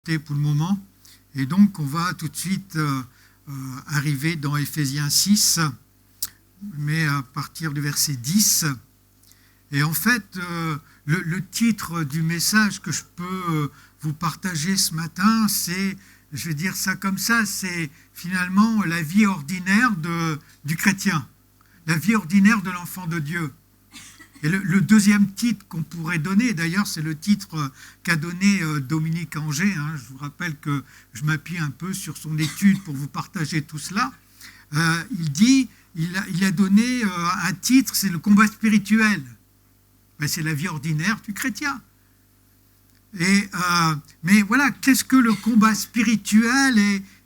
pour le moment. Et donc, on va tout de suite arriver dans Éphésiens 6, mais à partir du verset 10. Et en fait, le titre du message que je peux vous partager ce matin, c'est, je vais dire ça comme ça, c'est finalement la vie ordinaire du chrétien, la vie ordinaire de l'enfant de Dieu. Et le deuxième titre qu'on pourrait donner, d'ailleurs, c'est le titre qu'a donné Dominique Angers. Je vous rappelle que je m'appuie un peu sur son étude pour vous partager tout cela. Il a donné un titre, c'est le combat spirituel. Ben, c'est la vie ordinaire du chrétien. Mais voilà, qu'est-ce que le combat spirituel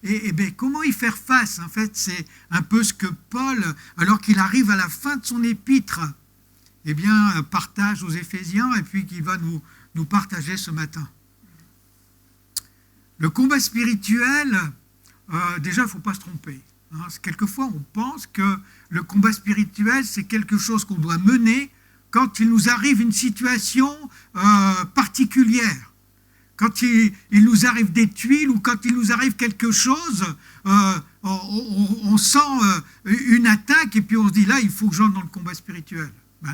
et ben, comment y faire face? En fait, c'est un peu ce que Paul, alors qu'il arrive à la fin de son épître, eh bien, partage aux Éphésiens et puis qu'il va nous partager ce matin. Le combat spirituel, déjà, il ne faut pas se tromper. Quelquefois, on pense que le combat spirituel, c'est quelque chose qu'on doit mener quand il nous arrive une situation particulière. Quand il nous arrive des tuiles ou quand il nous arrive quelque chose, on sent une attaque et puis on se dit là, il faut que j'entre dans le combat spirituel. Ben,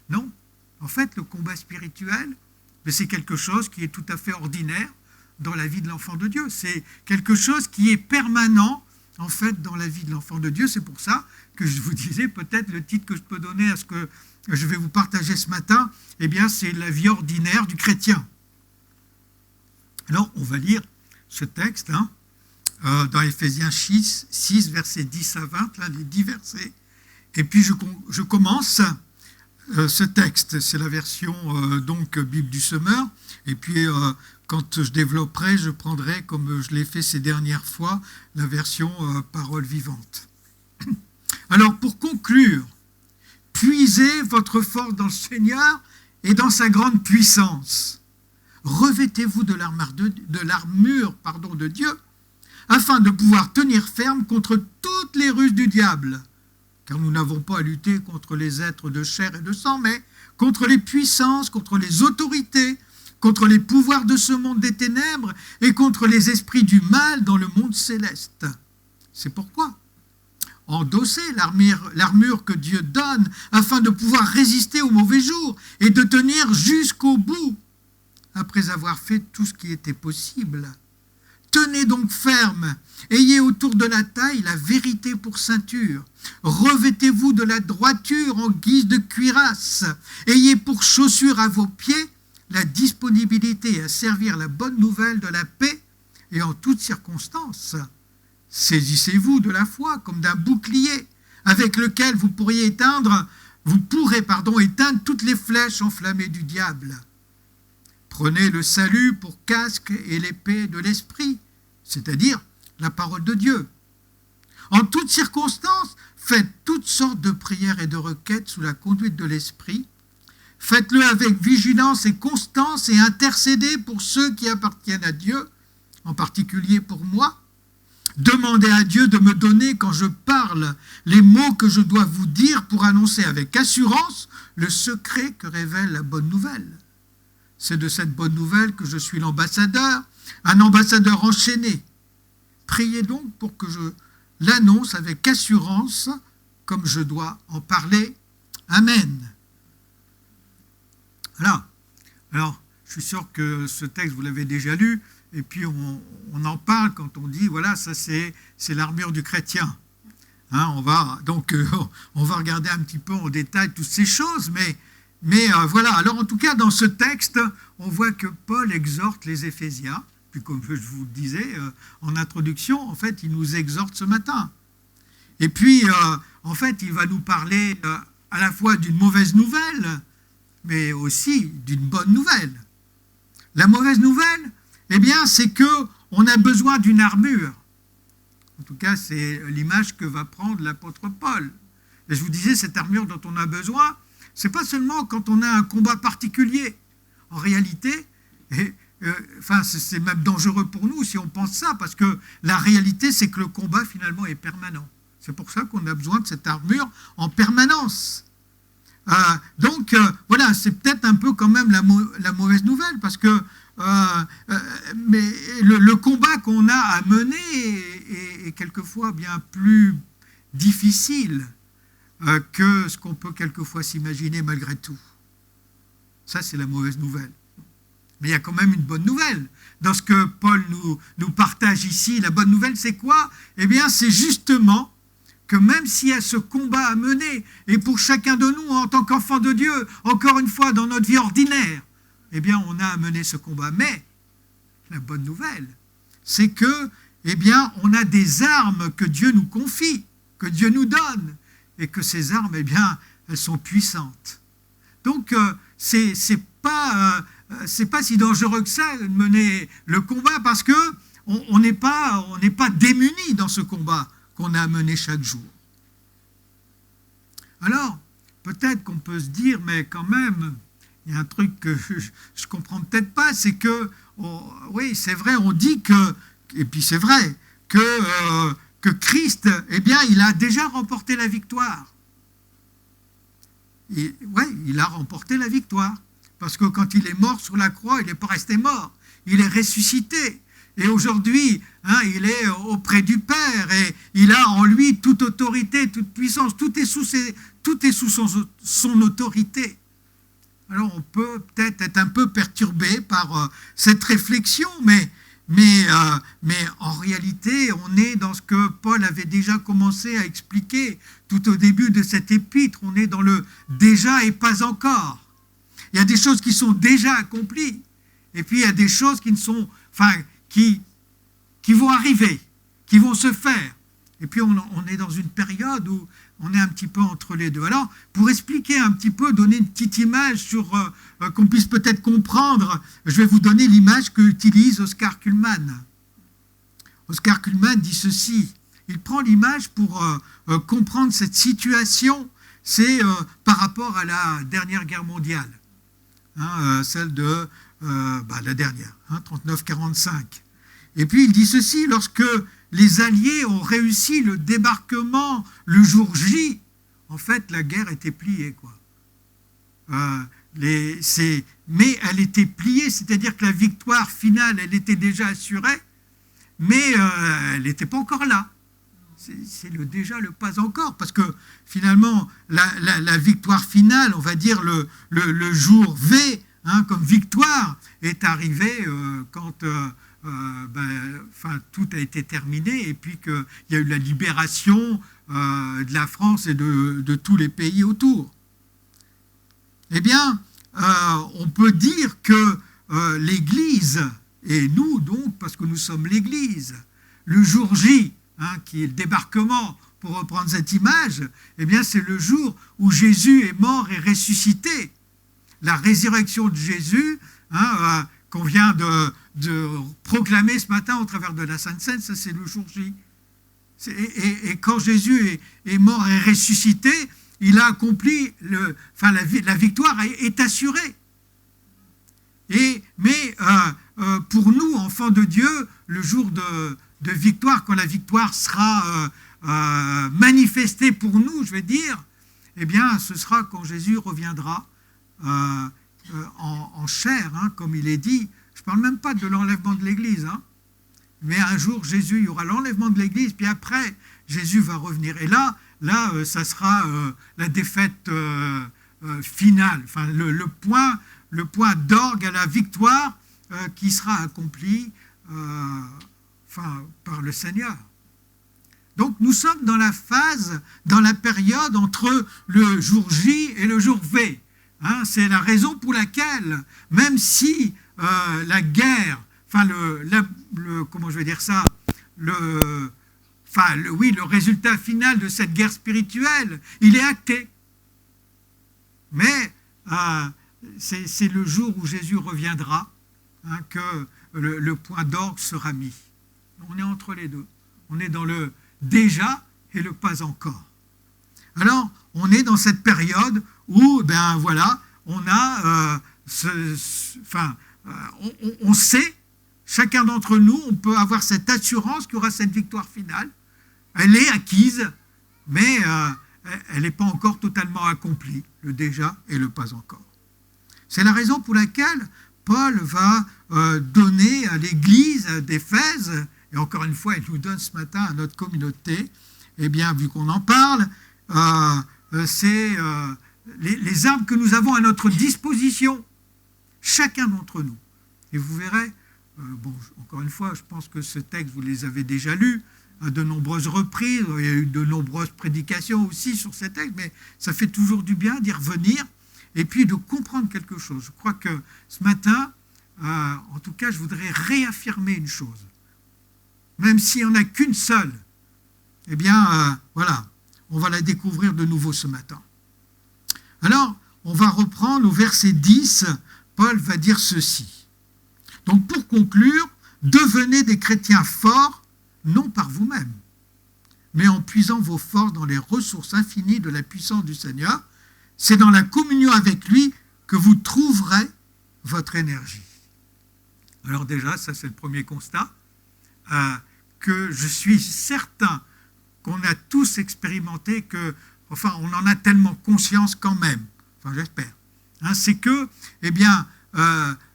non, en fait, le combat spirituel, c'est quelque chose qui est tout à fait ordinaire dans la vie de l'enfant de Dieu. C'est quelque chose qui est permanent, en fait, dans la vie de l'enfant de Dieu. C'est pour ça que je vous disais, peut-être le titre que je peux donner à ce que je vais vous partager ce matin, eh bien, c'est la vie ordinaire du chrétien. Alors, on va lire ce texte, dans Éphésiens 6, versets 10 à 20, là, les 10 versets. Et puis, je commence ce texte, c'est la version donc Bible du Semeur, et puis quand je développerai, je prendrai, comme je l'ai fait ces dernières fois, la version Parole vivante. Alors pour conclure, puisez votre force dans le Seigneur et dans sa grande puissance. Revêtez-vous de l'armure de Dieu, afin de pouvoir tenir ferme contre toutes les ruses du diable. Car nous n'avons pas à lutter contre les êtres de chair et de sang, mais contre les puissances, contre les autorités, contre les pouvoirs de ce monde des ténèbres et contre les esprits du mal dans le monde céleste. C'est pourquoi endossez l'armure que Dieu donne afin de pouvoir résister aux mauvais jours et de tenir jusqu'au bout, après avoir fait tout ce qui était possible. Tenez donc ferme, ayez autour de la taille la vérité pour ceinture, revêtez-vous de la droiture en guise de cuirasse, ayez pour chaussure à vos pieds la disponibilité à servir la bonne nouvelle de la paix, et en toutes circonstances, saisissez-vous de la foi comme d'un bouclier, avec lequel vous pourrez éteindre toutes les flèches enflammées du diable. Prenez le salut pour casque et l'épée de l'esprit, c'est-à-dire la parole de Dieu. En toutes circonstances, faites toutes sortes de prières et de requêtes sous la conduite de l'esprit. Faites-le avec vigilance et constance et intercédez pour ceux qui appartiennent à Dieu, en particulier pour moi. Demandez à Dieu de me donner, quand je parle, les mots que je dois vous dire pour annoncer avec assurance le secret que révèle la bonne nouvelle. C'est de cette bonne nouvelle que je suis l'ambassadeur, un ambassadeur enchaîné. Priez donc pour que je l'annonce avec assurance, comme je dois en parler. Amen. Voilà. Alors, je suis sûr que ce texte, vous l'avez déjà lu, et puis on en parle quand on dit, voilà, ça c'est l'armure du chrétien. On va regarder un petit peu en détail toutes ces choses, mais voilà, alors en tout cas dans ce texte, on voit que Paul exhorte les Éphésiens, puis comme je vous le disais en introduction, en fait il nous exhorte ce matin. Et puis en fait il va nous parler à la fois d'une mauvaise nouvelle, mais aussi d'une bonne nouvelle. La mauvaise nouvelle, eh bien c'est qu'on a besoin d'une armure. En tout cas c'est l'image que va prendre l'apôtre Paul. Et je vous disais, cette armure dont on a besoin, c'est pas seulement quand on a un combat particulier. En réalité, c'est même dangereux pour nous si on pense ça, parce que la réalité, c'est que le combat, finalement, est permanent. C'est pour ça qu'on a besoin de cette armure en permanence. Voilà, c'est peut-être un peu quand même la mauvaise nouvelle, parce que mais quelquefois bien plus difficile que ce qu'on peut quelquefois s'imaginer malgré tout. Ça, c'est la mauvaise nouvelle. Mais il y a quand même une bonne nouvelle. Dans ce que Paul nous partage ici, la bonne nouvelle, c'est quoi? Eh bien, c'est justement que même s'il y a ce combat à mener, et pour chacun de nous, en tant qu'enfant de Dieu, encore une fois, dans notre vie ordinaire, eh bien, on a à mener ce combat. Mais la bonne nouvelle, c'est que, eh bien, on a des armes que Dieu nous confie, que Dieu nous donne, et que ces armes, eh bien, elles sont puissantes. Donc, c'est pas si dangereux que ça de mener le combat, parce que on n'est pas démunis dans ce combat qu'on a à mener chaque jour. Alors, peut-être qu'on peut se dire, mais quand même, il y a un truc que je ne comprends peut-être pas, c'est que, oui, c'est vrai, on dit que, et puis c'est vrai, que Christ, eh bien, il a déjà remporté la victoire. Oui, il a remporté la victoire. Parce que quand il est mort sur la croix, il n'est pas resté mort. Il est ressuscité. Et aujourd'hui, il est auprès du Père. Et il a en lui toute autorité, toute puissance. Tout est sous son autorité. Alors on peut peut-être être un peu perturbé par cette réflexion, mais en réalité, on est dans ce que Paul avait déjà commencé à expliquer tout au début de cette épître. On est dans le déjà et pas encore. Il y a des choses qui sont déjà accomplies, et puis il y a des choses qui vont arriver, qui vont se faire. Et puis on est dans une période où on est un petit peu entre les deux. Alors, pour expliquer un petit peu, donner une petite image sur qu'on puisse peut-être comprendre, je vais vous donner l'image qu'utilise Oscar Cullmann. Oscar Cullmann dit ceci. Il prend l'image pour comprendre cette situation, c'est par rapport à la dernière guerre mondiale, celle de la dernière, 39-45. Et puis il dit ceci, lorsque les Alliés ont réussi le débarquement le jour J, en fait, la guerre était pliée, quoi. Mais elle était pliée, c'est-à-dire que la victoire finale, elle était déjà assurée, mais elle n'était pas encore là. C'est le déjà, le pas encore, parce que finalement, la victoire finale, on va dire le jour V, comme victoire, est arrivée quand tout a été terminé, et puis qu'il y a eu la libération de la France et de tous les pays autour. Eh bien, on peut dire que l'Église, et nous donc, parce que nous sommes l'Église, le jour J, qui est le débarquement, pour reprendre cette image, eh bien c'est le jour où Jésus est mort et ressuscité. La résurrection de Jésus, qu'on vient de proclamer ce matin au travers de la Sainte Seine, ça c'est le jour J. Et quand Jésus est mort et ressuscité, il a accompli, la victoire est assurée. Mais pour nous, enfants de Dieu, le jour de victoire, quand la victoire sera manifestée pour nous, je vais dire, eh bien, ce sera quand Jésus reviendra en chair, comme il est dit. Je ne parle même pas de l'enlèvement de l'Église, mais un jour, Jésus, il y aura l'enlèvement de l'Église, puis après, Jésus va revenir. Et là, ça sera la défaite finale, le point d'orgue à la victoire qui sera accompli par le Seigneur. Donc nous sommes dans la période entre le jour J et le jour V. C'est la raison pour laquelle, même si la guerre, comment je vais dire ça, le résultat final de cette guerre spirituelle, il est acté. Mais c'est le jour où Jésus reviendra que le point d'orgue sera mis. On est entre les deux. On est dans le déjà et le pas encore. Alors, on est dans cette période où, on a, on sait, chacun d'entre nous, on peut avoir cette assurance qu'il y aura cette victoire finale. Elle est acquise, mais elle n'est pas encore totalement accomplie, le déjà et le pas encore. C'est la raison pour laquelle Paul va donner à l'église d'Éphèse Et encore une fois, il nous donne ce matin à notre communauté, eh bien, vu qu'on en parle, c'est les armes que nous avons à notre disposition, chacun d'entre nous. Et vous verrez, encore une fois, je pense que ce texte, vous les avez déjà lus à de nombreuses reprises, il y a eu de nombreuses prédications aussi sur ces textes, mais ça fait toujours du bien d'y revenir et puis de comprendre quelque chose. Je crois que ce matin, en tout cas, je voudrais réaffirmer une chose. Même s'il n'y en a qu'une seule, eh bien, voilà, on va la découvrir de nouveau ce matin. Alors, on va reprendre au verset 10, Paul va dire ceci. Donc, pour conclure, devenez des chrétiens forts, non par vous-même, mais en puisant vos forces dans les ressources infinies de la puissance du Seigneur. C'est dans la communion avec lui que vous trouverez votre énergie. Alors déjà, ça c'est le premier constat, que je suis certain qu'on a tous expérimenté, on en a tellement conscience quand même, j'espère, c'est que, eh bien,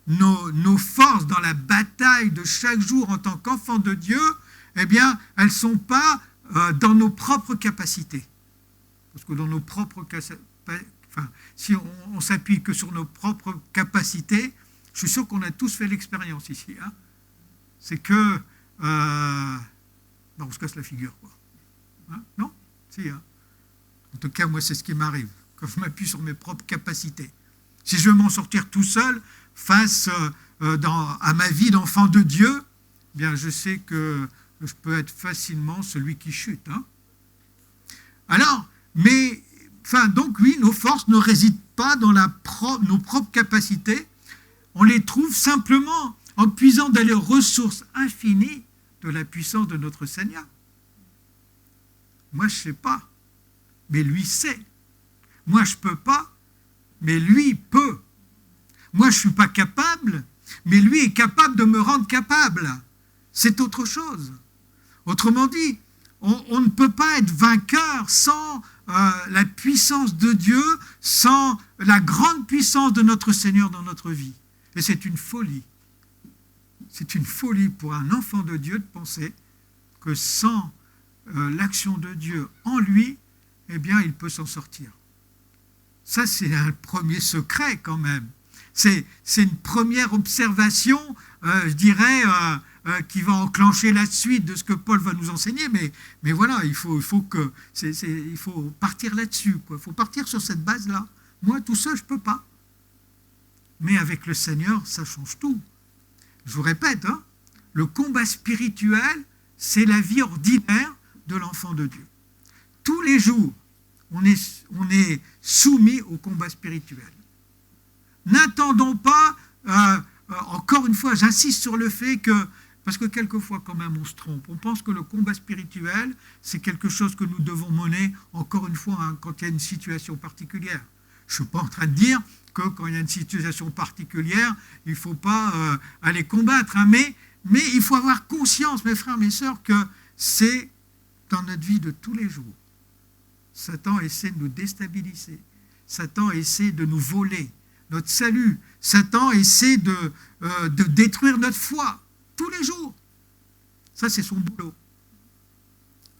nos forces dans la bataille de chaque jour en tant qu'enfants de Dieu, eh bien, elles ne sont pas dans nos propres capacités. Parce que dans nos propres capacités, si on s'appuie que sur nos propres capacités, je suis sûr qu'on a tous fait l'expérience ici. C'est que on se casse la figure, quoi. Non? Si. En tout cas, moi, c'est ce qui m'arrive quand je m'appuie sur mes propres capacités. Si je veux m'en sortir tout seul face à ma vie d'enfant de Dieu, eh bien, je sais que je peux être facilement celui qui chute. Alors, donc oui, nos forces ne résident pas dans nos propres capacités. On les trouve simplement en puisant dans les ressources infinies de la puissance de notre Seigneur. Moi, je ne sais pas, mais lui sait. Moi, je ne peux pas, mais lui peut. Moi, je ne suis pas capable, mais lui est capable de me rendre capable. C'est autre chose. Autrement dit, on ne peut pas être vainqueur sans la puissance de Dieu, sans la grande puissance de notre Seigneur dans notre vie. Et c'est une folie. C'est une folie pour un enfant de Dieu de penser que sans l'action de Dieu en lui, eh bien, il peut s'en sortir. Ça, c'est un premier secret quand même. C'est une première observation, je dirais, qui va enclencher la suite de ce que Paul va nous enseigner. Mais voilà, il faut partir là-dessus. Il faut partir sur cette base-là. Moi, tout seul, je ne peux pas. Mais avec le Seigneur, ça change tout. Je vous répète, le combat spirituel, c'est la vie ordinaire de l'enfant de Dieu. Tous les jours, on est soumis au combat spirituel. N'attendons pas, encore une fois, j'insiste sur le fait que, parce que quelquefois quand même on se trompe, on pense que le combat spirituel, c'est quelque chose que nous devons mener, encore une fois, quand il y a une situation particulière. Je ne suis pas en train de dire que quand il y a une situation particulière, il ne faut pas aller combattre, mais il faut avoir conscience, mes frères, mes sœurs, que c'est dans notre vie de tous les jours. Satan essaie de nous déstabiliser. Satan essaie de nous voler notre salut. Satan essaie de détruire notre foi tous les jours. Ça, c'est son boulot.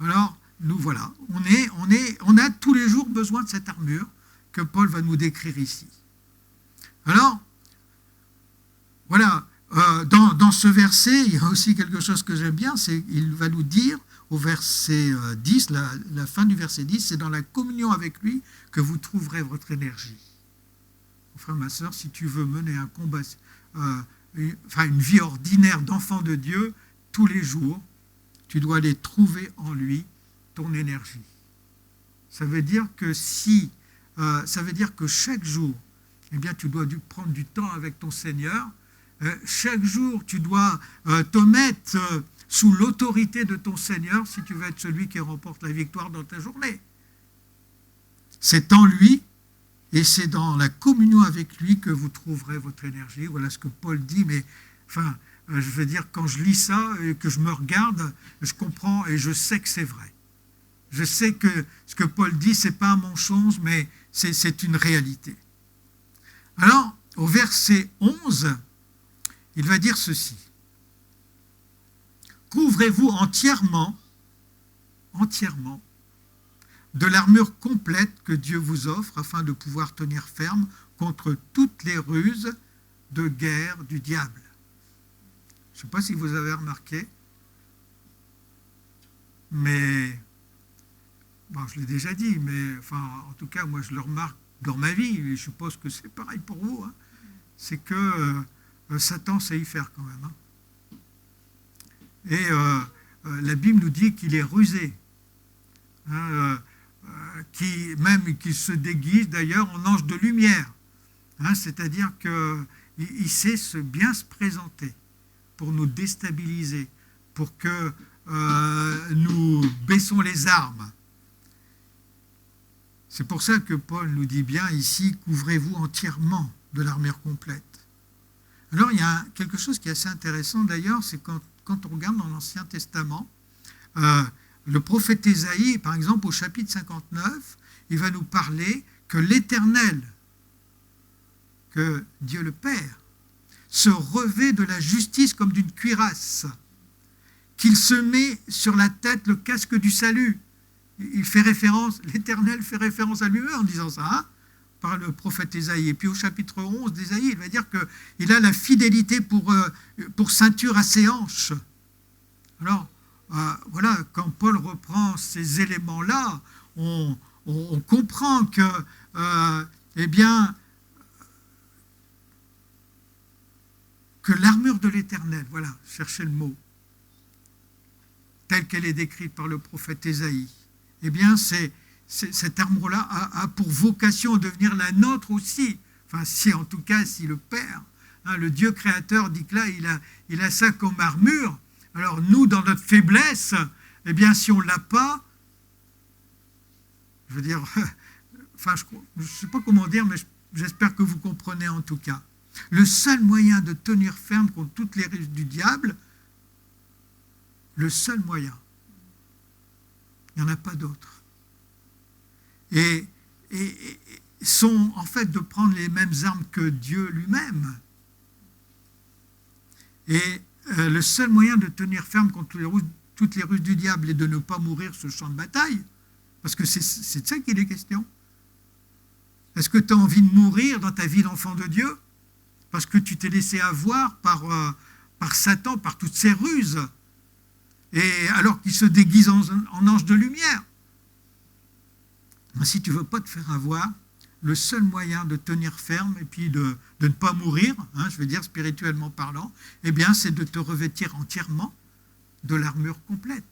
Alors, nous voilà. On a tous les jours besoin de cette armure que Paul va nous décrire ici. Alors, voilà, dans ce verset, il y a aussi quelque chose que j'aime bien, c'est qu'il va nous dire au verset 10, la fin du verset 10, c'est dans la communion avec lui que vous trouverez votre énergie. Mon frère, ma soeur, si tu veux mener un combat, une vie ordinaire d'enfant de Dieu, tous les jours, tu dois aller trouver en lui ton énergie. Ça veut dire que chaque jour, eh bien, tu dois prendre du temps avec ton Seigneur. Chaque jour, tu dois te mettre sous l'autorité de ton Seigneur si tu veux être celui qui remporte la victoire dans ta journée. C'est en lui et c'est dans la communion avec lui que vous trouverez votre énergie. Voilà ce que Paul dit, mais je veux dire, quand je lis ça et que je me regarde, je comprends et je sais que c'est vrai. Je sais que ce que Paul dit, ce n'est pas un mensonge, mais c'est une réalité. Alors, au verset 11, il va dire ceci. couvrez-vous entièrement de l'armure complète que Dieu vous offre afin de pouvoir tenir ferme contre toutes les ruses de guerre du diable. Je ne sais pas si vous avez remarqué, mais bon, je l'ai déjà dit, mais enfin, en tout cas, moi je le remarque dans ma vie, et je suppose que c'est pareil pour vous, hein, c'est que Satan sait y faire quand même. Hein. Et la Bible nous dit qu'il est rusé, hein, qu'il se déguise d'ailleurs en ange de lumière, hein, c'est-à-dire qu'il sait bien se présenter pour nous déstabiliser, pour que nous baissons les armes. C'est pour ça que Paul nous dit bien ici, couvrez-vous entièrement de l'armure complète. Alors il y a quelque chose qui est assez intéressant d'ailleurs, c'est quand on regarde dans l'Ancien Testament, le prophète Ésaïe, par exemple au chapitre 59, il va nous parler que l'Éternel, que Dieu le Père, se revêt de la justice comme d'une cuirasse, qu'il se met sur la tête le casque du salut. Il fait référence, l'Éternel fait référence à lui-même en disant ça, hein, par le prophète Ésaïe. Et puis au chapitre 11 d'Ésaïe, il va dire qu'il a la fidélité pour ceinture à ses hanches. Alors, voilà, quand Paul reprend ces éléments-là, on comprend que, eh bien, que l'armure de l'Éternel, voilà, cherchez le mot, telle qu'elle est décrite par le prophète Ésaïe, eh bien, cette armure-là a pour vocation de devenir la nôtre aussi. Enfin, en tout cas, si le Père, hein, le Dieu créateur, dit que là, il a ça comme armure, alors nous, dans notre faiblesse, eh bien, si on ne l'a pas, je veux dire, enfin, je ne sais pas comment dire, mais j'espère que vous comprenez en tout cas. Le seul moyen de tenir ferme contre toutes les ruses du diable, le seul moyen, il n'y en a pas d'autre. Et sont en fait de prendre les mêmes armes que Dieu lui-même. Et le seul moyen de tenir ferme contre toutes les ruses du diable est de ne pas mourir sur le champ de bataille, parce que c'est de ça qu'il est question. Est-ce que tu as envie de mourir dans ta vie d'enfant de Dieu parce que tu t'es laissé avoir par Satan, par toutes ses ruses, et alors qu'il se déguise en ange de lumière? Si tu ne veux pas te faire avoir, le seul moyen de tenir ferme et puis de ne pas mourir, hein, je veux dire spirituellement parlant, eh bien c'est de te revêtir entièrement de l'armure complète,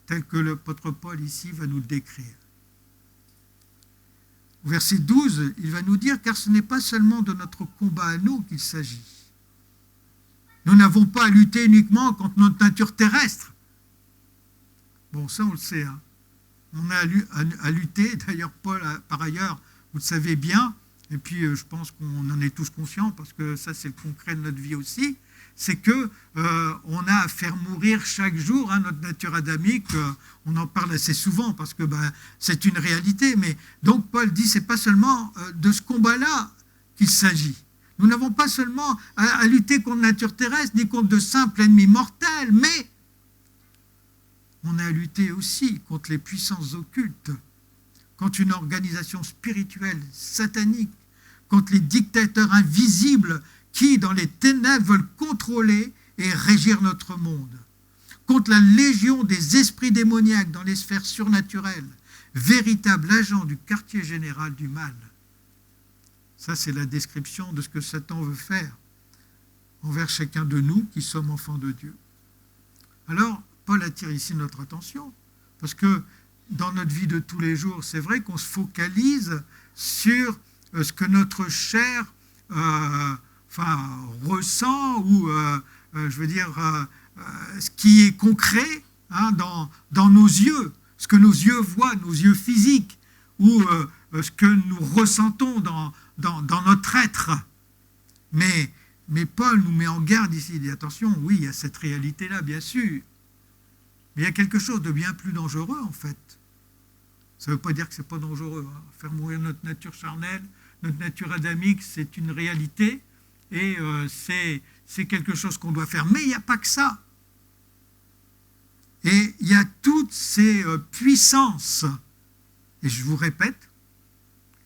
telle que l'apôtre Paul ici va nous le décrire. Au verset 12, il va nous dire « Car ce n'est pas seulement de notre combat à nous qu'il s'agit. Nous n'avons pas à lutter uniquement contre notre nature terrestre. » Bon, ça on le sait, hein. On a à lutter, d'ailleurs Paul, par ailleurs, vous le savez bien, et puis je pense qu'on en est tous conscients, parce que ça c'est le concret de notre vie aussi, c'est que on a à faire mourir chaque jour, hein, notre nature adamique, on en parle assez souvent, parce que c'est une réalité, mais donc Paul dit, c'est pas seulement de ce combat-là qu'il s'agit. Nous n'avons pas seulement à lutter contre la nature terrestre, ni contre de simples ennemis mortels, mais on a à lutter aussi contre les puissances occultes, contre une organisation spirituelle satanique, contre les dictateurs invisibles qui, dans les ténèbres, veulent contrôler et régir notre monde, contre la légion des esprits démoniaques dans les sphères surnaturelles, véritables agents du quartier général du mal. Ça, c'est la description de ce que Satan veut faire envers chacun de nous qui sommes enfants de Dieu. Alors, Paul attire ici notre attention, parce que dans notre vie de tous les jours, c'est vrai qu'on se focalise sur ce que notre chair ressent, ou je veux dire, ce qui est concret, hein, dans nos yeux, ce que nos yeux voient, nos yeux physiques, ou ce que nous ressentons dans notre être. Mais Paul nous met en garde ici, il dit attention, oui, il y a cette réalité-là, bien sûr, mais il y a quelque chose de bien plus dangereux, en fait. Ça ne veut pas dire que ce n'est pas dangereux, hein. Faire mourir notre nature charnelle, notre nature adamique, c'est une réalité, et c'est quelque chose qu'on doit faire. Mais il n'y a pas que ça. Et il y a toutes ces puissances, et je vous répète,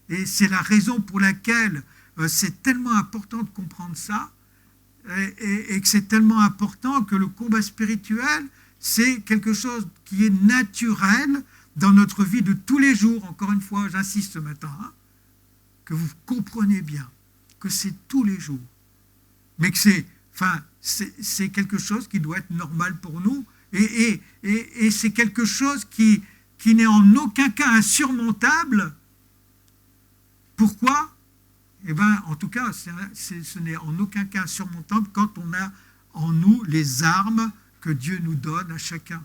et c'est la raison pour laquelle c'est tellement important de comprendre ça, et que c'est tellement important que le combat spirituel, c'est quelque chose qui est naturel dans notre vie de tous les jours. Encore une fois, j'insiste ce matin, hein, que vous comprenez bien que c'est tous les jours, mais que c'est quelque chose qui doit être normal pour nous, et c'est quelque chose qui n'est en aucun cas insurmontable. Pourquoi ? Eh bien, en tout cas, ce n'est en aucun cas insurmontable quand on a en nous les armes que Dieu nous donne à chacun.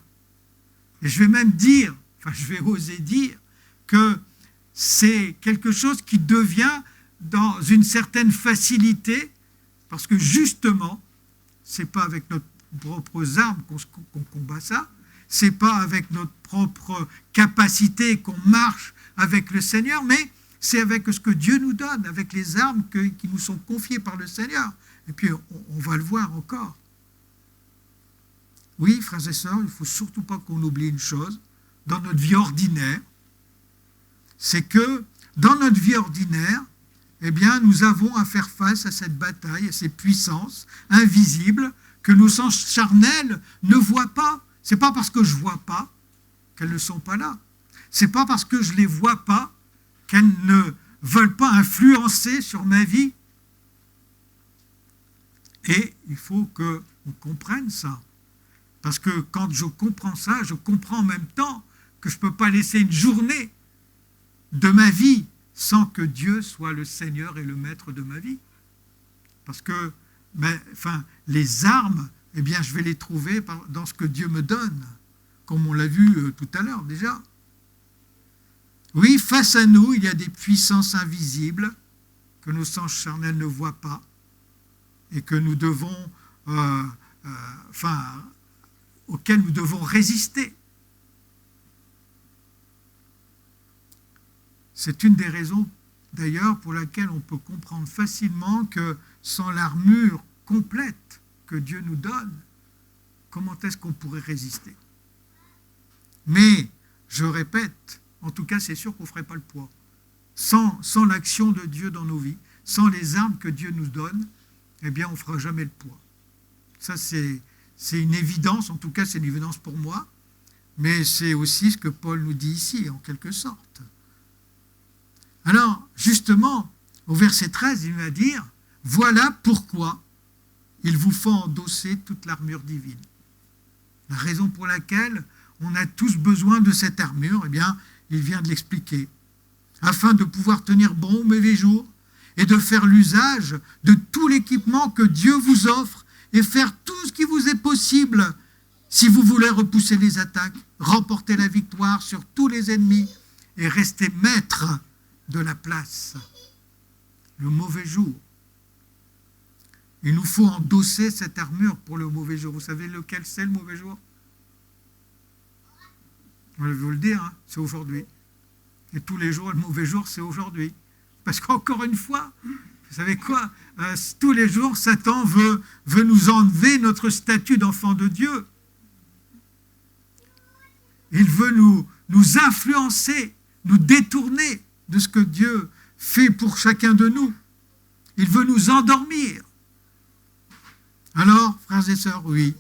Et je vais même dire, je vais oser dire, que c'est quelque chose qui devient dans une certaine facilité, parce que justement, ce n'est pas avec nos propres armes qu'on combat ça, ce n'est pas avec notre propre capacité qu'on marche avec le Seigneur, mais c'est avec ce que Dieu nous donne, avec les armes qui nous sont confiées par le Seigneur. Et puis, on va le voir encore. Oui, frères et sœurs, il ne faut surtout pas qu'on oublie une chose, dans notre vie ordinaire, c'est que dans notre vie ordinaire, eh bien, nous avons à faire face à cette bataille, à ces puissances invisibles que nos sens charnels ne voient pas. Ce n'est pas parce que je ne vois pas qu'elles ne sont pas là. Ce n'est pas parce que je ne les vois pas qu'elles ne veulent pas influencer sur ma vie. Et il faut qu'on comprenne ça. Parce que quand je comprends ça, je comprends en même temps que je ne peux pas laisser une journée de ma vie sans que Dieu soit le Seigneur et le maître de ma vie. Parce que les armes, eh bien, je vais les trouver dans ce que Dieu me donne, comme on l'a vu tout à l'heure déjà. Oui, face à nous, il y a des puissances invisibles que nos sens charnels ne voient pas et que nous devons, auxquelles nous devons résister. C'est une des raisons, d'ailleurs, pour laquelle on peut comprendre facilement que sans l'armure complète que Dieu nous donne, comment est-ce qu'on pourrait résister ? Mais, je répète, en tout cas, c'est sûr qu'on ne ferait pas le poids. Sans l'action de Dieu dans nos vies, sans les armes que Dieu nous donne, eh bien, on ne fera jamais le poids. Ça, c'est une évidence, en tout cas, c'est une évidence pour moi, mais c'est aussi ce que Paul nous dit ici, en quelque sorte. Alors, justement, au verset 13, il va dire, « Voilà pourquoi il vous faut endosser toute l'armure divine. » La raison pour laquelle on a tous besoin de cette armure, eh bien, il vient de l'expliquer. Afin de pouvoir tenir bon au mauvais jour et de faire l'usage de tout l'équipement que Dieu vous offre et faire tout ce qui vous est possible si vous voulez repousser les attaques, remporter la victoire sur tous les ennemis et rester maître de la place. Le mauvais jour. Il nous faut endosser cette armure pour le mauvais jour. Vous savez lequel c'est le mauvais jour ? Je vais vous le dire, hein, c'est aujourd'hui. Et tous les jours, le mauvais jour, c'est aujourd'hui. Parce qu'encore une fois, vous savez quoi ? Tous les jours, Satan veut nous enlever notre statut d'enfant de Dieu. Il veut nous influencer, nous détourner de ce que Dieu fait pour chacun de nous. Il veut nous endormir. Alors, frères et sœurs, oui,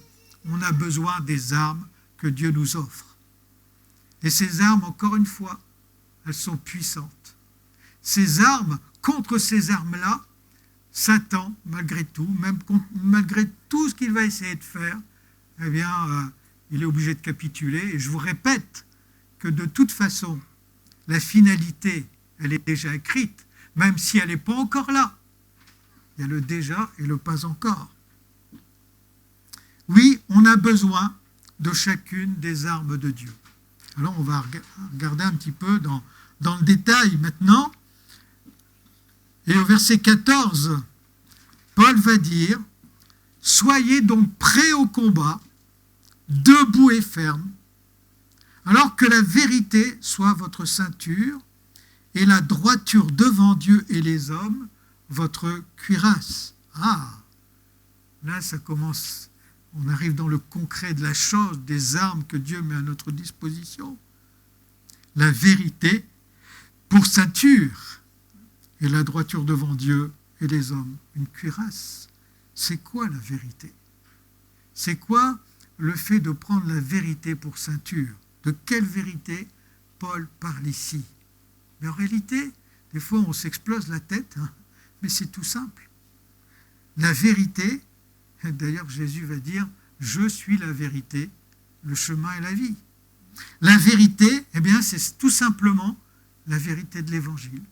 on a besoin des armes que Dieu nous offre. Et ces armes, encore une fois, elles sont puissantes. Ces armes, contre ces armes-là, Satan, malgré tout, même malgré tout ce qu'il va essayer de faire, eh bien, il est obligé de capituler. Et je vous répète que de toute façon, la finalité, elle est déjà écrite, même si elle n'est pas encore là. Il y a le déjà et le pas encore. Oui, on a besoin de chacune des armes de Dieu. Alors, on va regarder un petit peu dans le détail maintenant. Et au verset 14, Paul va dire « Soyez donc prêts au combat, debout et fermes, alors que la vérité soit votre ceinture, et la droiture devant Dieu et les hommes, votre cuirasse. » Ah, là, ça commence on arrive dans le concret de la chose, des armes que Dieu met à notre disposition. La vérité pour ceinture et la droiture devant Dieu et les hommes. Une cuirasse. C'est quoi la vérité? C'est quoi le fait de prendre la vérité pour ceinture? De quelle vérité Paul parle ici? Mais en réalité, des fois on s'explose la tête, mais c'est tout simple. La vérité, d'ailleurs Jésus va dire, je suis la vérité, le chemin et la vie. La vérité, eh bien, c'est tout simplement la vérité de l'Évangile.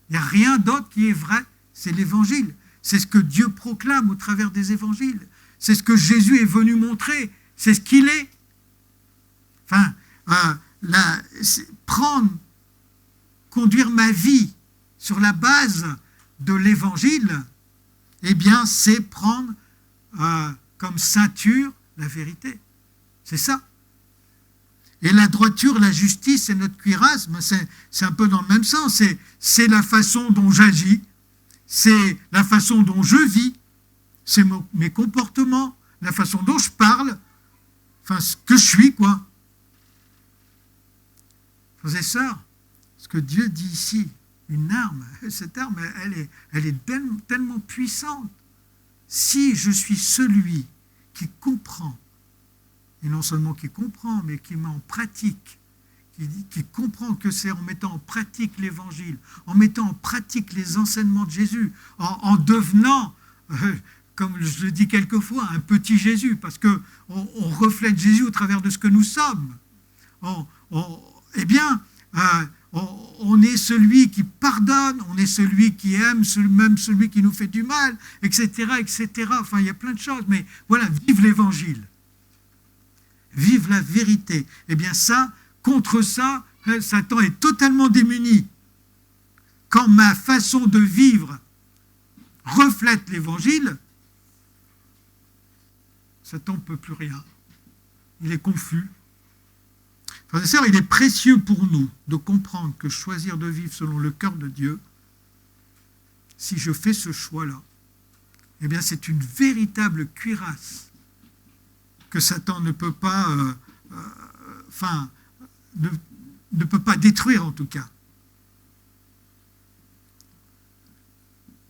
Il n'y a rien d'autre qui est vrai, c'est l'Évangile. C'est ce que Dieu proclame au travers des Évangiles. C'est ce que Jésus est venu montrer. C'est ce qu'il est. Enfin, conduire ma vie sur la base de l'Évangile, eh bien, c'est prendre comme ceinture la vérité. C'est ça. Et la droiture, la justice et notre cuirasse, c'est un peu dans le même sens. C'est la façon dont j'agis, c'est la façon dont je vis, c'est mes comportements, la façon dont je parle, enfin ce que je suis, quoi. Frères et sœurs, ce que Dieu dit ici, une arme, cette arme, elle est tellement puissante. Si je suis celui qui comprend, et non seulement qui comprend, mais qui met en pratique, qui comprend que c'est en mettant en pratique l'Évangile, en mettant en pratique les enseignements de Jésus, en devenant, comme je le dis quelquefois, un petit Jésus, parce qu'on reflète Jésus au travers de ce que nous sommes. Eh bien, on est celui qui pardonne, on est celui qui aime, même celui qui nous fait du mal, etc., etc. Enfin, il y a plein de choses, mais voilà, vive l'Évangile. Vive la vérité. Eh bien ça, contre ça, Satan est totalement démuni. Quand ma façon de vivre reflète l'Évangile, Satan ne peut plus rien. Il est confus. Frères et sœurs, il est précieux pour nous de comprendre que choisir de vivre selon le cœur de Dieu, si je fais ce choix-là, eh bien c'est une véritable cuirasse que Satan ne peut pas, ne peut pas détruire en tout cas.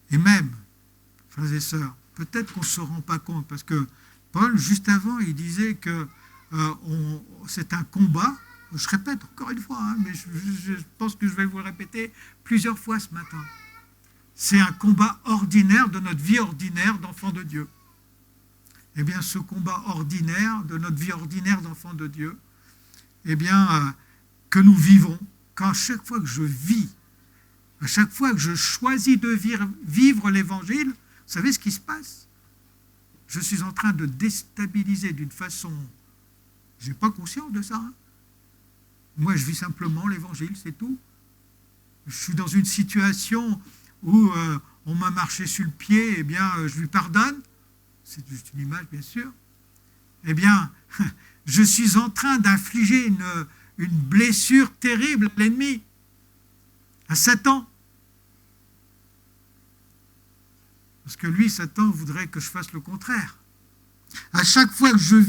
Et même, frères et sœurs, peut-être qu'on ne se rend pas compte, parce que Paul, juste avant, il disait que c'est un combat. Je répète encore une fois, mais je pense que je vais vous le répéter plusieurs fois ce matin. C'est un combat ordinaire de notre vie ordinaire d'enfant de Dieu. Eh bien, ce combat ordinaire, de notre vie ordinaire d'enfant de Dieu, eh bien, que nous vivons, qu'à chaque fois que je vis, à chaque fois que je choisis de vivre l'Évangile, vous savez ce qui se passe? Je suis en train de déstabiliser d'une façon... Je n'ai pas conscience de ça. Moi, je vis simplement l'Évangile, c'est tout. Je suis dans une situation où on m'a marché sur le pied, eh bien, je lui pardonne. C'est juste une image, bien sûr. Eh bien, je suis en train d'infliger une blessure terrible à l'ennemi, à Satan. Parce que lui, Satan, voudrait que je fasse le contraire. À chaque fois que je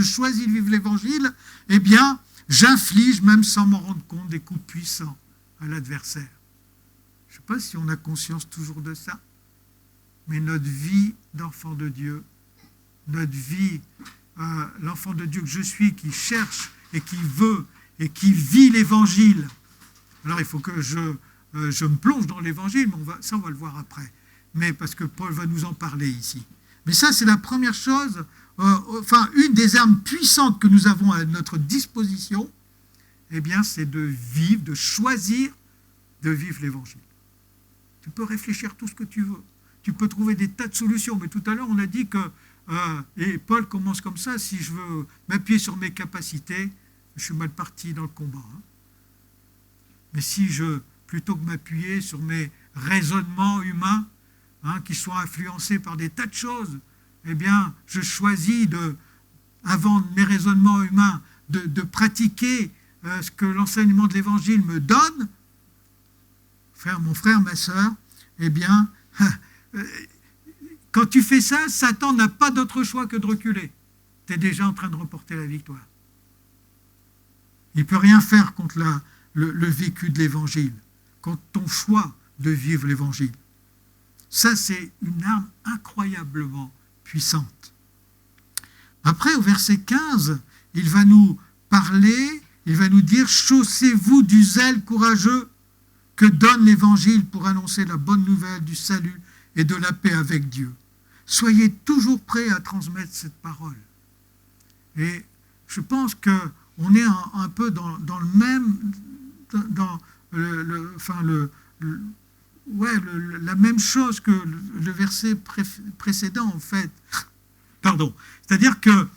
choisis de vivre l'Évangile, eh bien, j'inflige, même sans m'en rendre compte, des coups puissants à l'adversaire. Je ne sais pas si on a conscience toujours de ça. Mais notre vie d'enfant de Dieu, notre vie, l'enfant de Dieu que je suis, qui cherche et qui veut et qui vit l'Évangile. Alors il faut que je me plonge dans l'Évangile, mais ça on va le voir après. Mais parce que Paul va nous en parler ici. Mais ça c'est la première chose, une des armes puissantes que nous avons à notre disposition, eh bien c'est de vivre, de choisir de vivre l'Évangile. Tu peux réfléchir tout ce que tu veux. Tu peux trouver des tas de solutions, mais tout à l'heure on a dit que, et Paul commence comme ça, si je veux m'appuyer sur mes capacités, je suis mal parti dans le combat. Mais si plutôt que m'appuyer sur mes raisonnements humains, qui sont influencés par des tas de choses, eh bien je choisis avant mes raisonnements humains, de pratiquer ce que l'enseignement de l'Évangile me donne, mon frère, ma sœur, eh bien, quand tu fais ça, Satan n'a pas d'autre choix que de reculer. Tu es déjà en train de remporter la victoire. Il ne peut rien faire contre le vécu de l'Évangile, contre ton choix de vivre l'Évangile. Ça, c'est une arme incroyablement puissante. Après, au verset 15, il va nous parler, il va nous dire « Chaussez-vous du zèle courageux que donne l'Évangile pour annoncer la bonne nouvelle du salut et de la paix avec Dieu. Soyez toujours prêts à transmettre cette parole. » Et je pense qu'on est un peu dans le même, dans la même chose que le verset précédent, en fait. Pardon. C'est-à-dire que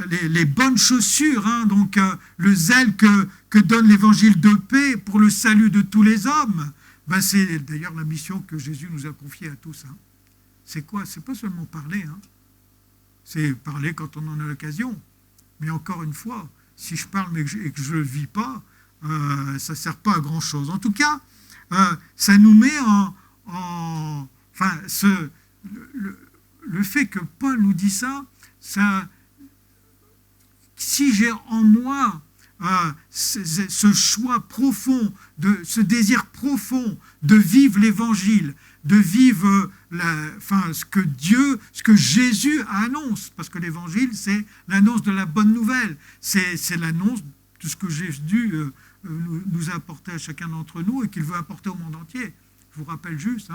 les bonnes chaussures, donc le zèle que donne l'évangile de paix pour le salut de tous les hommes, c'est d'ailleurs la mission que Jésus nous a confiée à tous. C'est quoi? C'est pas seulement parler, c'est parler quand on en a l'occasion. Mais encore une fois, si je parle et que je ne le vis pas, ça ne sert pas à grand-chose. En tout cas, ça nous met le fait que Paul nous dit ça, si j'ai en moi ce choix profond, ce désir profond de vivre l'Évangile, de vivre ce que Jésus annonce, parce que l'Évangile, c'est l'annonce de la bonne nouvelle, c'est l'annonce de ce que Jésus nous a apporté à chacun d'entre nous et qu'il veut apporter au monde entier. Je vous rappelle juste,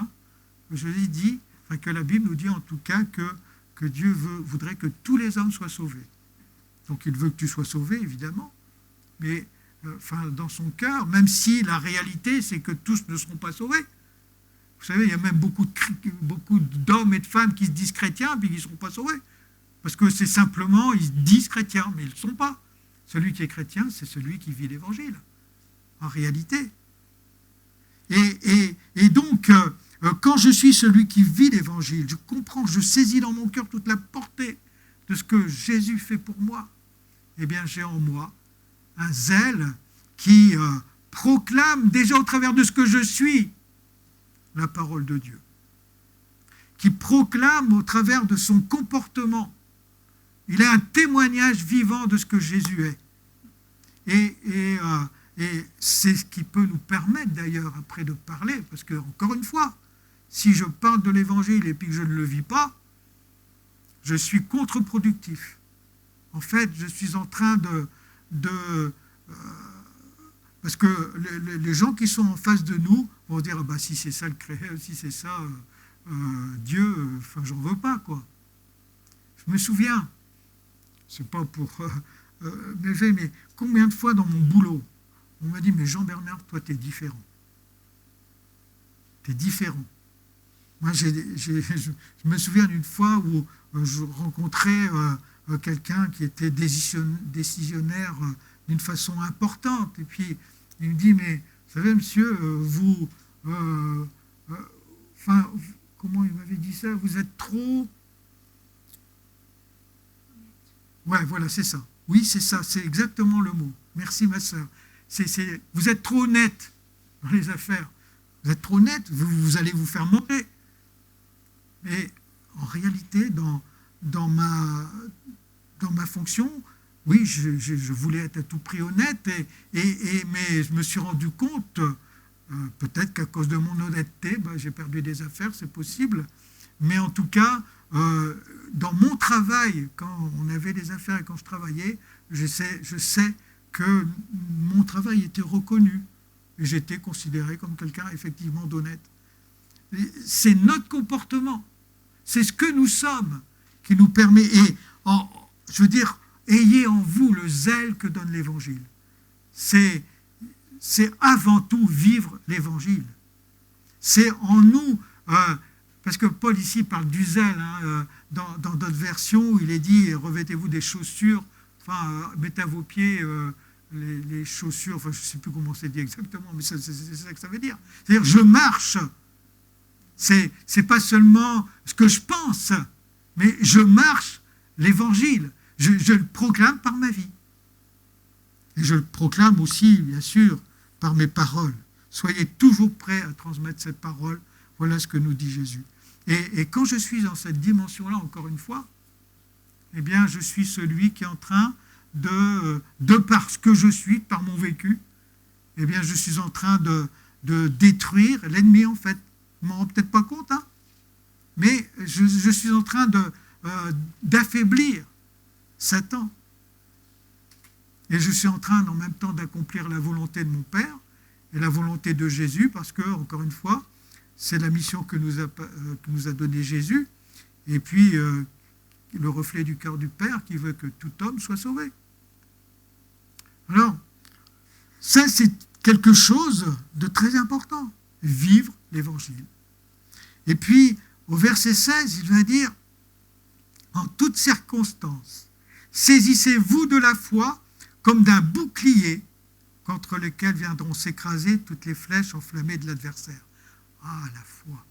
que Jésus dit, que la Bible nous dit en tout cas que Dieu voudrait que tous les hommes soient sauvés. Donc il veut que tu sois sauvé, évidemment, mais dans son cœur, même si la réalité, c'est que tous ne seront pas sauvés. Vous savez, il y a même beaucoup d'hommes et de femmes qui se disent chrétiens, puis qui ne seront pas sauvés. Parce que c'est simplement, ils se disent chrétiens, mais ils ne le sont pas. Celui qui est chrétien, c'est celui qui vit l'Évangile, en réalité. Et donc, quand je suis celui qui vit l'Évangile, je comprends, je saisis dans mon cœur toute la portée de ce que Jésus fait pour moi, eh bien, j'ai en moi un zèle qui proclame, déjà au travers de ce que je suis, la parole de Dieu, qui proclame au travers de son comportement. Il est un témoignage vivant de ce que Jésus est. Et c'est ce qui peut nous permettre d'ailleurs après de parler, parce que, encore une fois, si je parle de l'Évangile et puis que je ne le vis pas, je suis contre-productif. En fait, je suis en train parce que les gens qui sont en face de nous vont dire si c'est ça le créateur, si c'est ça Dieu, j'en veux pas, quoi. Je me souviens, c'est pas pour mais combien de fois dans mon boulot, on m'a dit, mais Jean-Bernard, toi, t'es différent. T'es différent. Moi, je me souviens d'une fois où je rencontrais quelqu'un qui était décisionnaire d'une façon importante. Et puis, il me dit, mais vous savez, monsieur, comment il m'avait dit ça? Vous êtes trop... Ouais, voilà, c'est ça. Oui, c'est ça, c'est exactement le mot. Merci, ma sœur. Vous êtes trop honnête dans les affaires. Vous êtes trop honnête, vous allez vous faire manger. Mais en réalité, dans ma fonction, oui, je voulais être à tout prix honnête, mais je me suis rendu compte, peut-être qu'à cause de mon honnêteté, j'ai perdu des affaires, c'est possible, mais en tout cas, dans mon travail, quand on avait des affaires et quand je travaillais, je sais que mon travail était reconnu et j'étais considéré comme quelqu'un effectivement d'honnête. C'est notre comportement, c'est ce que nous sommes qui nous permet, je veux dire, ayez en vous le zèle que donne l'Évangile. C'est avant tout vivre l'Évangile. C'est en nous, parce que Paul ici parle du zèle, dans d'autres versions où il est dit « revêtez-vous des chaussures », mettez à vos pieds les chaussures, je ne sais plus comment c'est dit exactement, mais c'est ça que ça veut dire. C'est-à-dire je marche, c'est pas seulement ce que je pense, mais je marche l'Évangile, je le proclame par ma vie. Et je le proclame aussi, bien sûr, par mes paroles. Soyez toujours prêts à transmettre cette parole. Voilà ce que nous dit Jésus. Et quand je suis dans cette dimension-là, encore une fois, eh bien, je suis celui qui est en train de par ce que je suis, par mon vécu, eh bien, je suis en train de détruire l'ennemi, en fait. Je ne m'en rends peut-être pas compte, hein, mais je suis en train d'affaiblir Satan. Et je suis en train, en même temps, d'accomplir la volonté de mon Père et la volonté de Jésus, parce que, encore une fois, c'est la mission que nous a donnée Jésus, et puis le reflet du cœur du Père qui veut que tout homme soit sauvé. Alors, ça, c'est quelque chose de très important, vivre l'Évangile. Et puis, au verset 16, il va dire, en toutes circonstances, saisissez-vous de la foi comme d'un bouclier contre lequel viendront s'écraser toutes les flèches enflammées de l'adversaire. Ah, la foi.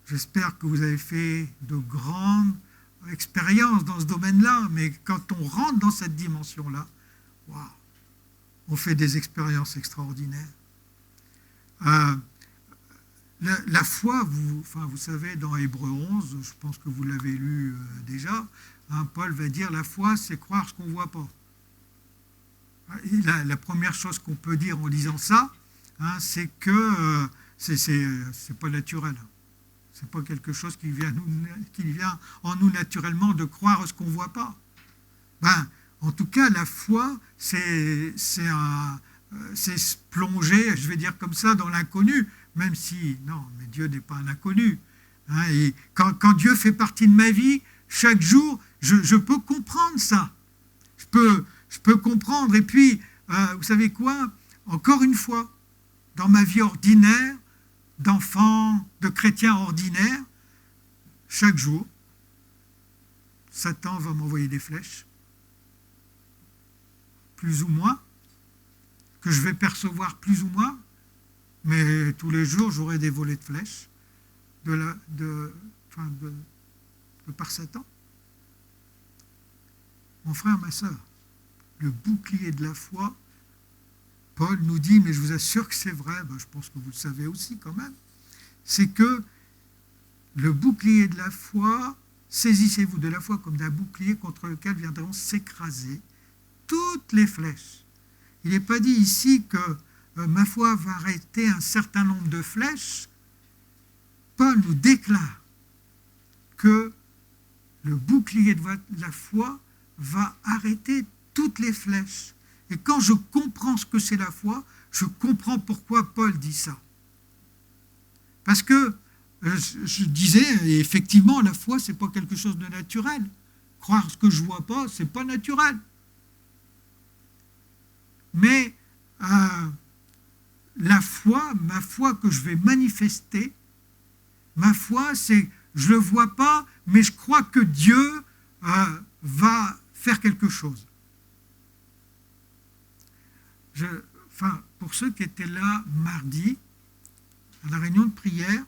J'espère que vous avez fait de grandes expériences dans ce domaine-là, mais quand on rentre dans cette dimension-là, waouh, on fait des expériences extraordinaires. La foi, vous savez, dans Hébreux 11, je pense que vous l'avez lu déjà, hein, Paul va dire, la foi, c'est croire ce qu'on ne voit pas. Et la première chose qu'on peut dire en lisant ça, hein, c'est que c'est pas naturel. C'est pas quelque chose qui vient en nous naturellement de croire ce qu'on ne voit pas. En tout cas, la foi, c'est se plonger, je vais dire comme ça, dans l'inconnu, même si, non, mais Dieu n'est pas un inconnu. Hein, et quand Dieu fait partie de ma vie, chaque jour, je peux comprendre ça. Je peux comprendre. Et puis, vous savez quoi? Encore une fois, dans ma vie ordinaire, d'enfant, de chrétien ordinaire, chaque jour, Satan va m'envoyer des flèches, plus ou moins, que je vais percevoir plus ou moins, mais tous les jours, j'aurai des volées de flèches de par Satan. Mon frère, ma sœur, le bouclier de la foi, Paul nous dit, mais je vous assure que c'est vrai, je pense que vous le savez aussi quand même, c'est que le bouclier de la foi, saisissez-vous de la foi comme d'un bouclier contre lequel viendront s'écraser toutes les flèches. Il n'est pas dit ici que ma foi va arrêter un certain nombre de flèches. Paul nous déclare que le bouclier de la foi va arrêter toutes les flèches. Et quand je comprends ce que c'est la foi, je comprends pourquoi Paul dit ça. Parce que, je disais, et effectivement, la foi, ce n'est pas quelque chose de naturel. Croire ce que je ne vois pas, ce n'est pas naturel. Mais la foi, ma foi que je vais manifester, ma foi, c'est, je ne le vois pas, mais je crois que Dieu va faire quelque chose. Pour ceux qui étaient là mardi, à la réunion de prière,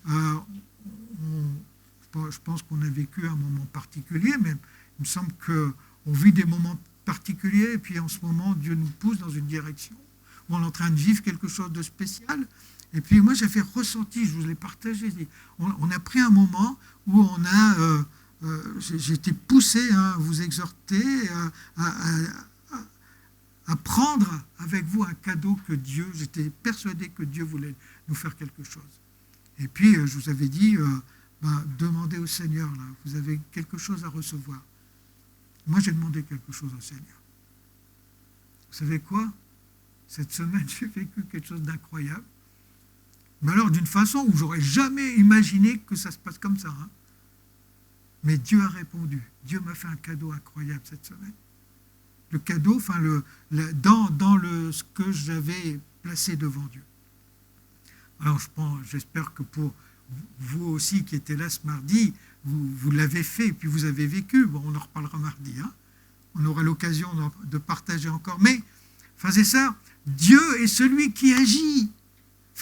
je pense qu'on a vécu un moment particulier, mais il me semble qu'on vit des moments particuliers, et puis en ce moment, Dieu nous pousse dans une direction où on est en train de vivre quelque chose de spécial. Et puis moi, j'avais ressenti, je vous l'ai partagé, on a pris un moment où on a, j'ai été poussé à vous exhorter, à prendre avec vous un cadeau que Dieu, j'étais persuadé que Dieu voulait nous faire quelque chose. Et puis, je vous avais dit, demandez au Seigneur, là, vous avez quelque chose à recevoir. Moi, j'ai demandé quelque chose au Seigneur. Vous savez quoi? Cette semaine, j'ai vécu quelque chose d'incroyable. Mais alors, d'une façon où j'aurais jamais imaginé que ça se passe comme ça. Hein. Mais Dieu a répondu. Dieu m'a fait un cadeau incroyable cette semaine. Le cadeau, dans ce que j'avais placé devant Dieu. Alors, j'espère que pour vous aussi qui étiez là ce mardi, vous l'avez fait et puis vous avez vécu. Bon, on en reparlera mardi. Hein. On aura l'occasion de partager encore. Mais, frères et sœurs, Dieu est celui qui agit.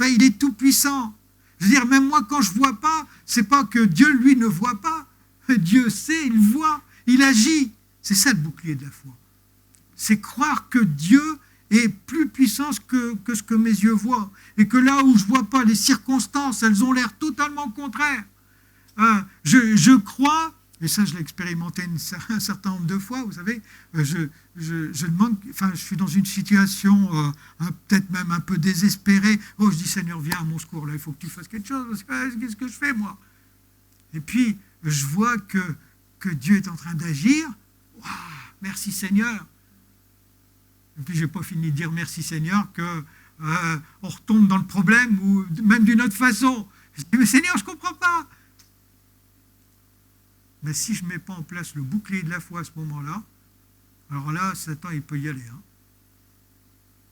Il est tout puissant. Je veux dire, même moi, quand je ne vois pas, c'est pas que Dieu, lui, ne voit pas. Dieu sait, il voit, il agit. C'est ça le bouclier de la foi. C'est croire que Dieu est plus puissant que ce que mes yeux voient. Et que là où je ne vois pas, les circonstances, elles ont l'air totalement contraires. Je crois, et ça je l'ai expérimenté un certain nombre de fois, vous savez, je demande, enfin je suis dans une situation peut-être même un peu désespérée. Oh, je dis Seigneur, viens à mon secours, là, il faut que tu fasses quelque chose, qu'est-ce que je fais moi? Et puis je vois que Dieu est en train d'agir. Waouh, merci Seigneur. Et puis je n'ai pas fini de dire merci Seigneur on retombe dans le problème ou même d'une autre façon. Je dis mais Seigneur, je ne comprends pas. Mais si je ne mets pas en place le bouclier de la foi à ce moment-là, alors là, Satan, il peut y aller.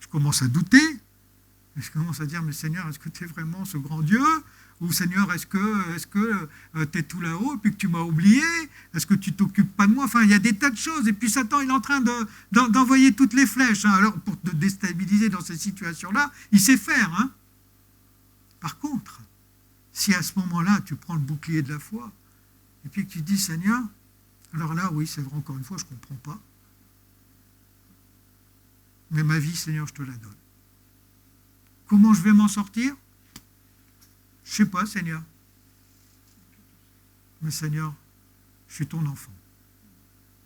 Je commence à douter. Je commence à dire, mais Seigneur, est-ce que tu es vraiment ce grand Dieu? Ou Seigneur, est-ce que tu es tout là-haut et puis que tu m'as oublié? Est-ce que tu ne t'occupes pas de moi? Enfin, il y a des tas de choses. Et puis Satan, il est en train d'envoyer toutes les flèches. Alors, pour te déstabiliser dans ces situations-là, il sait faire. Par contre, si à ce moment-là, tu prends le bouclier de la foi, et puis que tu dis, Seigneur, alors là, oui, c'est vrai, encore une fois, je ne comprends pas. Mais ma vie, Seigneur, je te la donne. Comment je vais m'en sortir? Je ne sais pas, Seigneur. Mais Seigneur, je suis ton enfant.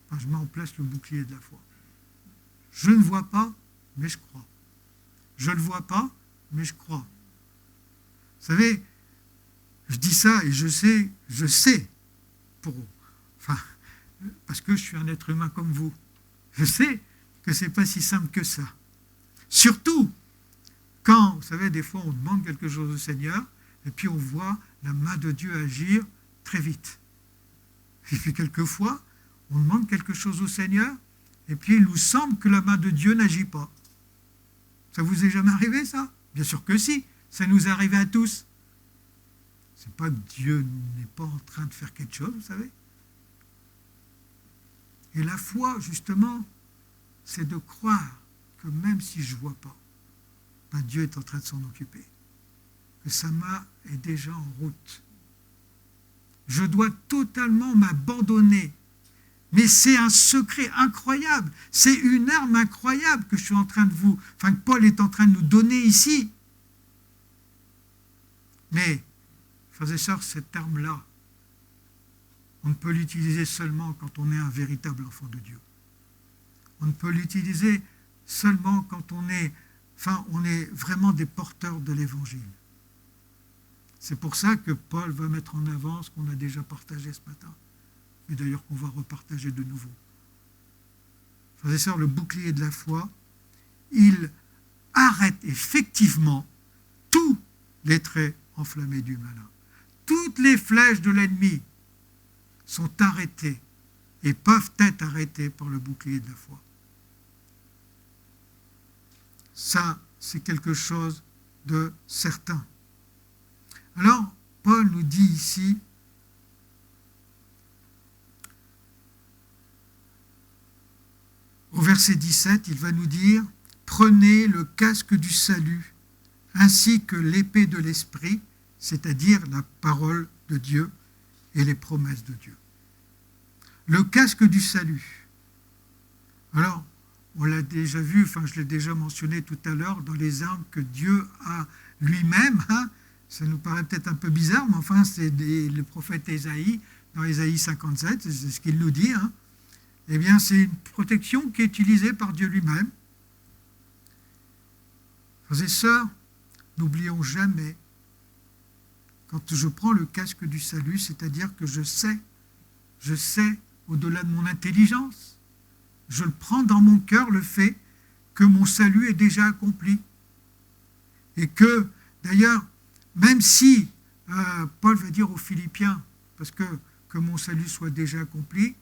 Enfin, je mets en place le bouclier de la foi. Je ne vois pas, mais je crois. Je ne le vois pas, mais je crois. Vous savez, je dis ça et je sais, parce que je suis un être humain comme vous. Je sais que ce n'est pas si simple que ça. Surtout quand, vous savez, des fois on demande quelque chose au Seigneur et puis on voit la main de Dieu agir très vite. Et puis quelquefois, on demande quelque chose au Seigneur et puis il nous semble que la main de Dieu n'agit pas. Ça vous est jamais arrivé ça? Bien sûr que si, ça nous est arrivé à tous. C'est pas que Dieu n'est pas en train de faire quelque chose, vous savez. Et la foi, justement, c'est de croire que même si je ne vois pas, ben Dieu est en train de s'en occuper. Que sa main est déjà en route. Je dois totalement m'abandonner. Mais c'est un secret incroyable. C'est une arme incroyable que je suis en train que Paul est en train de nous donner ici. Mais, frères et sœurs, cette arme-là, on ne peut l'utiliser seulement quand on est un véritable enfant de Dieu. On ne peut l'utiliser seulement quand on est vraiment des porteurs de l'Évangile. C'est pour ça que Paul va mettre en avant ce qu'on a déjà partagé ce matin, et d'ailleurs qu'on va repartager de nouveau. Frères et sœurs, le bouclier de la foi, il arrête effectivement tous les traits enflammés du malin. Toutes les flèches de l'ennemi sont arrêtées et peuvent être arrêtées par le bouclier de la foi. Ça, c'est quelque chose de certain. Alors, Paul nous dit ici, au verset 17, il va nous dire « Prenez le casque du salut, ainsi que l'épée de l'esprit, c'est-à-dire la parole de Dieu et les promesses de Dieu. » Le casque du salut. Alors, on l'a déjà vu, je l'ai déjà mentionné tout à l'heure, dans les armes que Dieu a lui-même. Ça nous paraît peut-être un peu bizarre, mais c'est le prophète Ésaïe, dans Ésaïe 57, c'est ce qu'il nous dit. Eh bien, c'est une protection qui est utilisée par Dieu lui-même. Frères et sœurs, n'oublions jamais, quand je prends le casque du salut, c'est-à-dire que je sais au-delà de mon intelligence, je le prends dans mon cœur, le fait que mon salut est déjà accompli. Et que, d'ailleurs, même si Paul va dire aux Philippiens, parce que mon salut soit déjà accompli,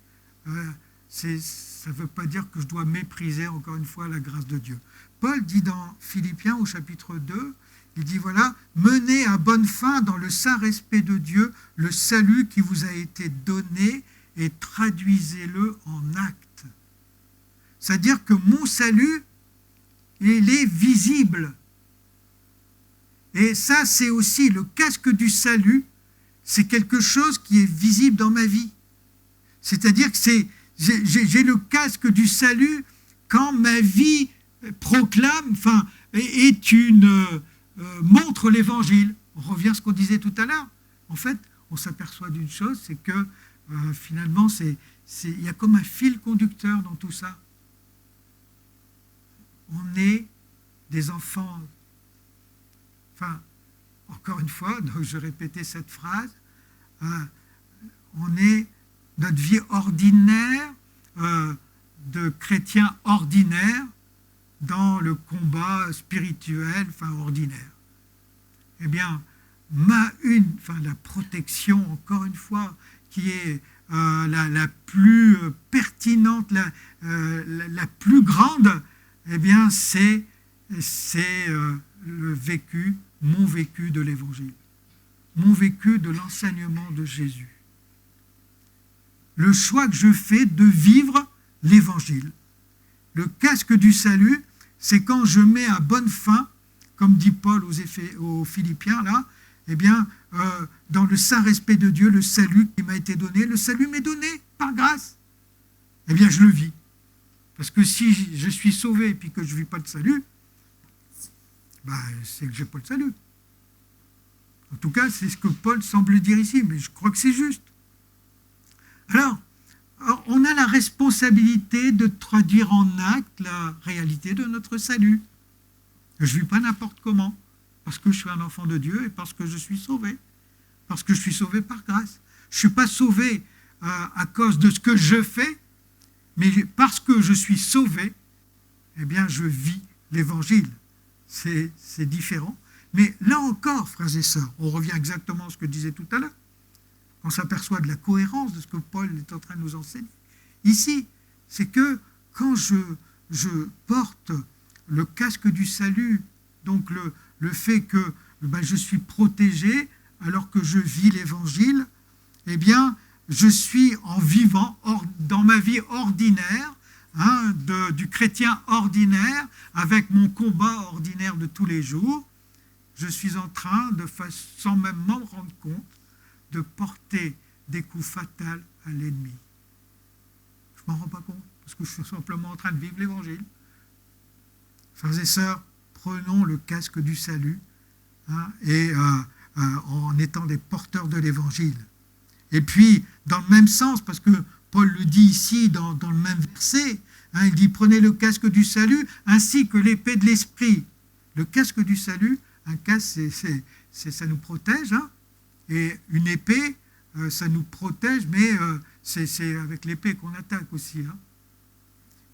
ça ne veut pas dire que je dois mépriser encore une fois la grâce de Dieu. Paul dit dans Philippiens au chapitre 2, il dit voilà, menez à bonne fin dans le saint respect de Dieu le salut qui vous a été donné et traduisez-le en actes. C'est-à-dire que mon salut, il est visible. Et ça, c'est aussi le casque du salut, c'est quelque chose qui est visible dans ma vie. C'est-à-dire que j'ai le casque du salut quand ma vie proclame, enfin, est une montre l'évangile. On revient à ce qu'on disait tout à l'heure. En fait, on s'aperçoit d'une chose, c'est que finalement, il y a comme un fil conducteur dans tout ça. On est des enfants. Enfin, encore une fois, donc je répétais cette phrase, on est notre vie ordinaire de chrétiens ordinaires dans le combat spirituel, enfin ordinaire. Eh bien, la protection, encore une fois, qui est la plus pertinente, la plus grande, eh bien, c'est le vécu, mon vécu de l'Évangile, mon vécu de l'enseignement de Jésus. Le choix que je fais de vivre l'Évangile. Le casque du salut, c'est quand je mets à bonne fin, comme dit Paul aux Philippiens, là, eh bien, dans le saint respect de Dieu, le salut qui m'a été donné, le salut m'est donné par grâce. Eh bien, je le vis. Parce que si je suis sauvé et puis que je ne vis pas de salut, c'est que je n'ai pas de salut. En tout cas, c'est ce que Paul semble dire ici, mais je crois que c'est juste. Alors, on a la responsabilité de traduire en acte la réalité de notre salut. Je ne vis pas n'importe comment, parce que je suis un enfant de Dieu et parce que je suis sauvé. Parce que je suis sauvé par grâce. Je ne suis pas sauvé à cause de ce que je fais, mais parce que je suis sauvé, eh bien, je vis l'Évangile. C'est différent. Mais là encore, frères et sœurs, on revient exactement à ce que je disais tout à l'heure. On s'aperçoit de la cohérence de ce que Paul est en train de nous enseigner. Ici, c'est que quand je porte le casque du salut, donc le fait que je suis protégé alors que je vis l'Évangile, eh bien, je suis en vivant dans ma vie ordinaire, du chrétien ordinaire, avec mon combat ordinaire de tous les jours, je suis en train, sans même m'en rendre compte, de porter des coups fatals à l'ennemi. Je ne m'en rends pas compte, parce que je suis simplement en train de vivre l'Évangile. Frères et sœurs, prenons le casque du salut, en étant des porteurs de l'Évangile. Et puis, dans le même sens, parce que Paul le dit ici dans le même verset, il dit « Prenez le casque du salut, ainsi que l'épée de l'esprit ». Le casque du salut, un casque, ça nous protège, et une épée, ça nous protège, mais c'est avec l'épée qu'on attaque aussi.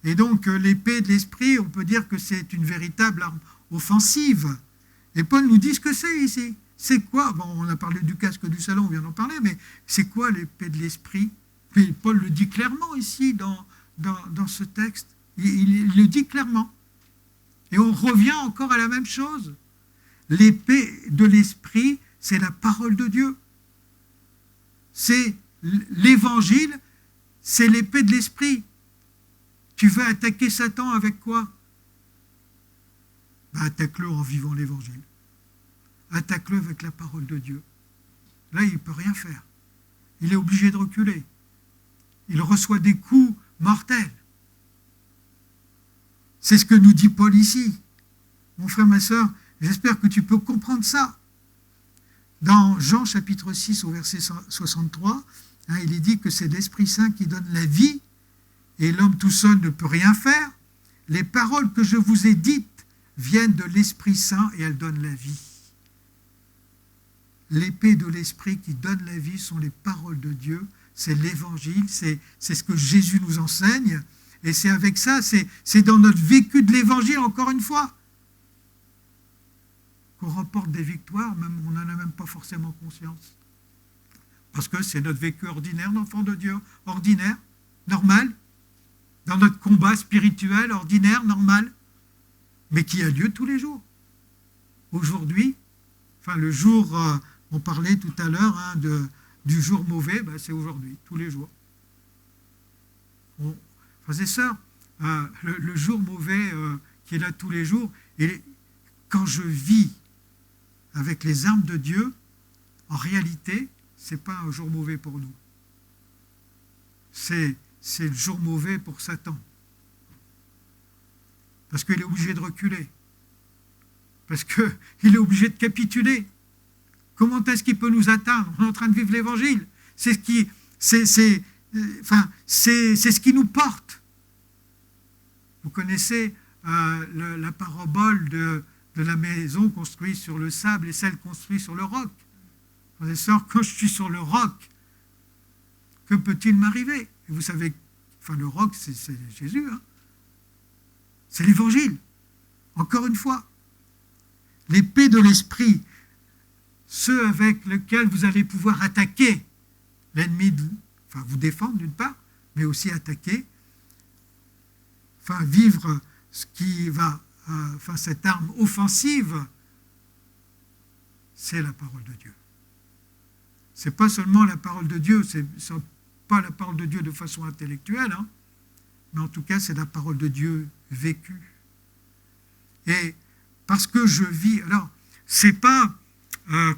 Et donc, l'épée de l'esprit, on peut dire que c'est une véritable arme offensive. Et Paul nous dit ce que c'est ici. C'est quoi? Bon, on a parlé du casque du salon, on vient d'en parler, mais c'est quoi l'épée de l'esprit? Et Paul le dit clairement ici dans ce texte. Il le dit clairement. Et on revient encore à la même chose. L'épée de l'esprit, c'est la parole de Dieu. C'est l'évangile, c'est l'épée de l'esprit. Tu veux attaquer Satan avec quoi? Attaque-le en vivant l'évangile. Attaque-le avec la parole de Dieu. Là, il ne peut rien faire. Il est obligé de reculer. Il reçoit des coups mortels. C'est ce que nous dit Paul ici. Mon frère, ma sœur, j'espère que tu peux comprendre ça. Dans Jean chapitre 6 au verset 63, il est dit que c'est l'Esprit Saint qui donne la vie et l'homme tout seul ne peut rien faire. Les paroles que je vous ai dites viennent de l'Esprit Saint et elles donnent la vie. L'épée de l'Esprit qui donne la vie sont les paroles de Dieu, c'est l'Évangile, c'est ce que Jésus nous enseigne. Et c'est avec ça, c'est dans notre vécu de l'Évangile, encore une fois, qu'on remporte des victoires, même on n'en a même pas forcément conscience. Parce que c'est notre vécu ordinaire d'enfant de Dieu, ordinaire, normal, dans notre combat spirituel, ordinaire, normal, mais qui a lieu tous les jours. Aujourd'hui, le jour, on parlait tout à l'heure du jour mauvais, c'est aujourd'hui, tous les jours. Frères et sœurs, le jour mauvais qui est là tous les jours, et quand je vis avec les armes de Dieu, en réalité, ce n'est pas un jour mauvais pour nous. C'est le jour mauvais pour Satan. Parce qu'il est obligé de reculer. Parce qu'il est obligé de capituler. Comment est-ce qu'il peut nous atteindre? On est en train de vivre l'Évangile. C'est ce qui nous porte. Vous connaissez la parabole de la maison construite sur le sable et celle construite sur le roc. Frères et sœurs, quand je suis sur le roc, que peut-il m'arriver? Et vous savez, le roc, c'est Jésus. Hein. C'est l'Évangile. Encore une fois, l'épée de l'esprit, ceux avec lesquels vous allez pouvoir attaquer l'ennemi, vous défendre d'une part, mais aussi attaquer, vivre ce qui va, cette arme offensive, c'est la parole de Dieu. Ce n'est pas seulement la parole de Dieu, c'est pas la parole de Dieu de façon intellectuelle, hein, mais en tout cas, c'est la parole de Dieu vécue. Et parce que je vis, alors, c'est pas,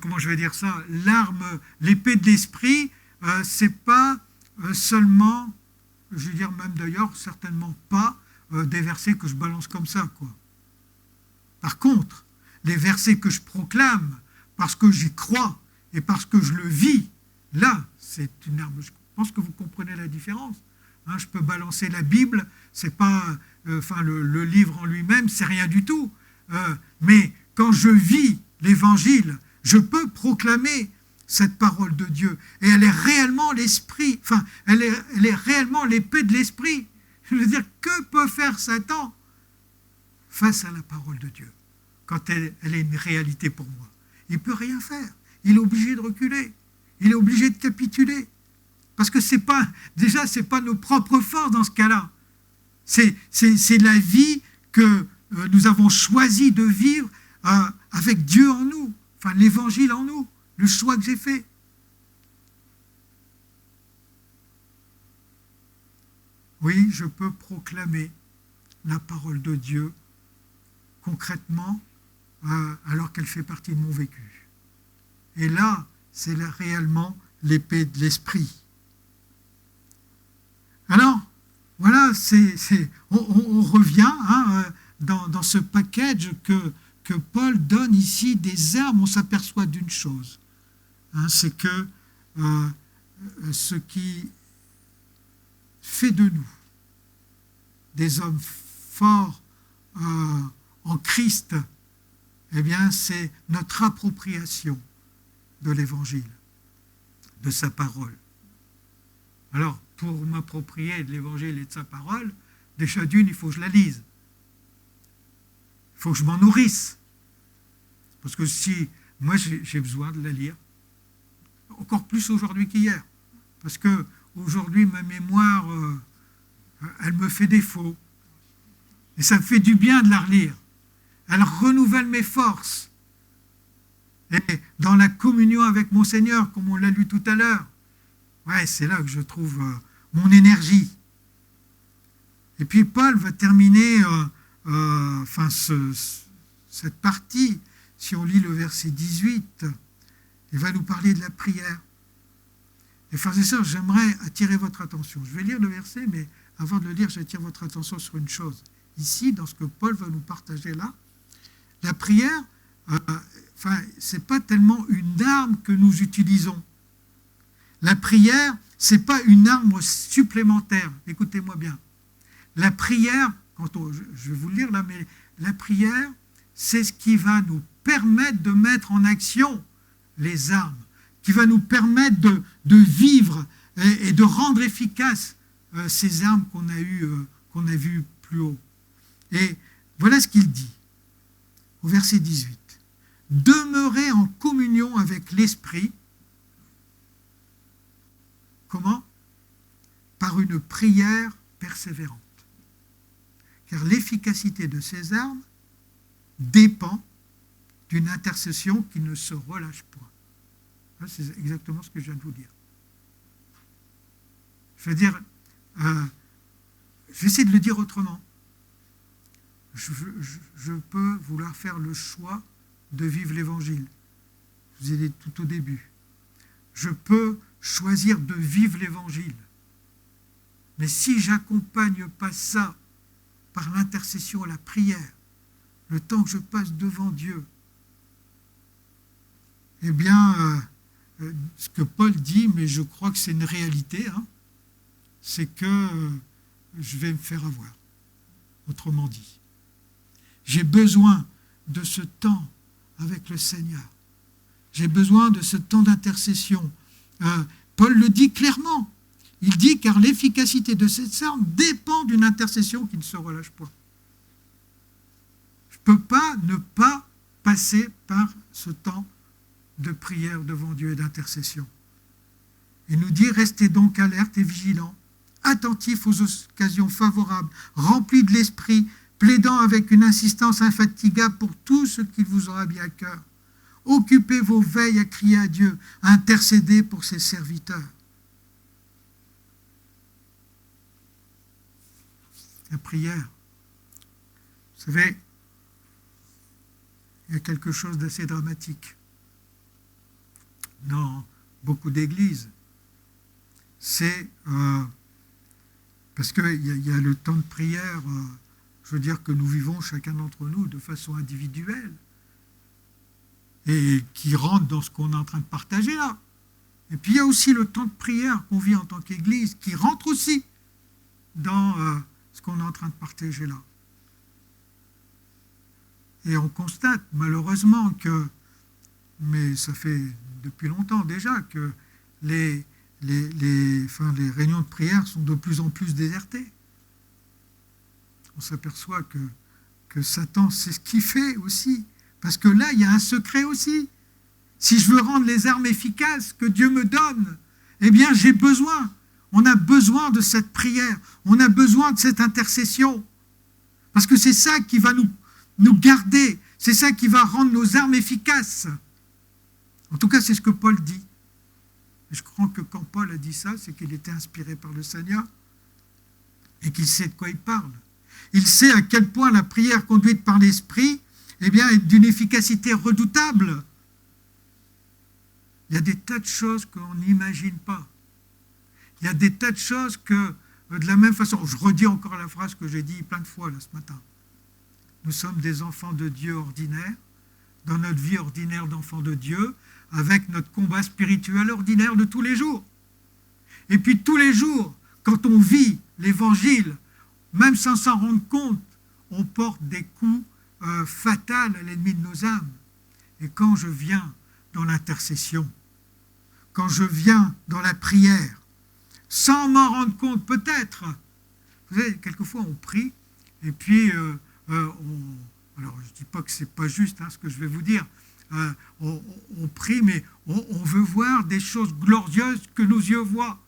comment je vais dire ça, l'arme, l'épée de l'esprit, c'est pas seulement, je veux dire même d'ailleurs, certainement pas des versets que je balance comme ça, quoi. Par contre, les versets que je proclame, parce que j'y crois et parce que je le vis, là, c'est une arme. Je pense que vous comprenez la différence. Hein, je peux balancer la Bible, c'est pas, le livre en lui-même, c'est rien du tout. Mais quand je vis l'Évangile, je peux proclamer cette parole de Dieu. Et elle est réellement l'esprit, elle est réellement l'épée de l'esprit. Je veux dire, que peut faire Satan face à la parole de Dieu quand elle est une réalité pour moi? Il ne peut rien faire. Il est obligé de reculer. Il est obligé de capituler. Parce que c'est pas nos propres forces dans ce cas-là. C'est la vie que nous avons choisi de vivre avec Dieu en nous, l'Évangile en nous, le choix que j'ai fait. Oui, je peux proclamer la parole de Dieu concrètement alors qu'elle fait partie de mon vécu. Et là, c'est réellement l'épée de l'esprit. Alors, voilà, on revient dans ce package que Paul donne ici des armes. On s'aperçoit d'une chose, c'est que ce qui fait de nous des hommes forts en Christ, eh bien, c'est notre appropriation de l'Évangile, de sa parole. Alors, pour m'approprier de l'Évangile et de sa parole, déjà d'une, il faut que je la lise. Il faut que je m'en nourrisse. Parce que moi, j'ai besoin de la lire, encore plus aujourd'hui qu'hier. Parce que aujourd'hui, ma mémoire, elle me fait défaut. Et ça me fait du bien de la relire. Elle renouvelle mes forces. Et dans la communion avec mon Seigneur, comme on l'a lu tout à l'heure, c'est là que je trouve mon énergie. Et puis Paul va terminer cette partie, si on lit le verset 18, il va nous parler de la prière. Et frères et sœurs, j'aimerais attirer votre attention. Je vais lire le verset, mais avant de le lire, j'attire votre attention sur une chose. Ici, dans ce que Paul va nous partager là, la prière, ce n'est pas tellement une arme que nous utilisons. La prière, ce n'est pas une arme supplémentaire. Écoutez-moi bien. La prière, je vais vous le lire là, mais la prière, c'est ce qui va nous permettre de mettre en action les armes, qui va nous permettre de vivre et de rendre efficaces ces armes qu'on a vues plus haut. Et voilà ce qu'il dit au verset 18. Demeurez en communion avec l'Esprit. Comment? Par une prière persévérante. Car l'efficacité de ces armes dépend d'une intercession qui ne se relâche point. C'est exactement ce que je viens de vous dire. Je veux dire, je vais essayer de le dire autrement. Je peux vouloir faire le choix de vivre l'Évangile. Je vous ai dit tout au début. Je peux choisir de vivre l'Évangile. Mais si j'accompagne pas ça par l'intercession et la prière, le temps que je passe devant Dieu, eh bien, ce que Paul dit, mais je crois que c'est une réalité, c'est que je vais me faire avoir. Autrement dit, j'ai besoin de ce temps avec le Seigneur. J'ai besoin de ce temps d'intercession. Paul le dit clairement. Il dit car l'efficacité de cette arme dépend d'une intercession qui ne se relâche pas. Je ne peux pas ne pas passer par ce temps de prière devant Dieu et d'intercession. Il nous dit restez donc alertes et vigilants, attentifs aux occasions favorables, remplis de l'esprit, plaidant avec une insistance infatigable pour tout ce qu'il vous aura mis à cœur. Occupez vos veilles à crier à Dieu, à intercéder pour ses serviteurs. La prière. Vous savez, il y a quelque chose d'assez dramatique dans beaucoup d'églises. C'est parce qu'il y a le temps de prière, je veux dire que nous vivons chacun d'entre nous de façon individuelle et qui rentre dans ce qu'on est en train de partager là. Et puis il y a aussi le temps de prière qu'on vit en tant qu'Église qui rentre aussi dans ce qu'on est en train de partager là. Et on constate malheureusement que, mais ça fait depuis longtemps déjà, que les réunions de prière sont de plus en plus désertées. On s'aperçoit que Satan, c'est ce qu'il fait aussi. Parce que là, il y a un secret aussi. Si je veux rendre les armes efficaces que Dieu me donne, eh bien, j'ai besoin. On a besoin de cette prière. On a besoin de cette intercession. Parce que c'est ça qui va nous garder. C'est ça qui va rendre nos armes efficaces. En tout cas, c'est ce que Paul dit. Et je crois que quand Paul a dit ça, c'est qu'il était inspiré par le Seigneur et qu'il sait de quoi il parle. Il sait à quel point la prière conduite par l'Esprit est d'une efficacité redoutable. Il y a des tas de choses qu'on n'imagine pas. Il y a des tas de choses que, de la même façon, je redis encore la phrase que j'ai dit plein de fois là, ce matin. Nous sommes des enfants de Dieu ordinaires, dans notre vie ordinaire d'enfants de Dieu, avec notre combat spirituel ordinaire de tous les jours. Et puis tous les jours, quand on vit l'Évangile, même sans s'en rendre compte, on porte des coups fatals à l'ennemi de nos âmes. Et quand je viens dans l'intercession, quand je viens dans la prière, sans m'en rendre compte peut-être, vous savez, quelquefois on prie, et puis alors je ne dis pas que ce n'est pas juste ce que je vais vous dire, on prie, mais on veut voir des choses glorieuses que nos yeux voient.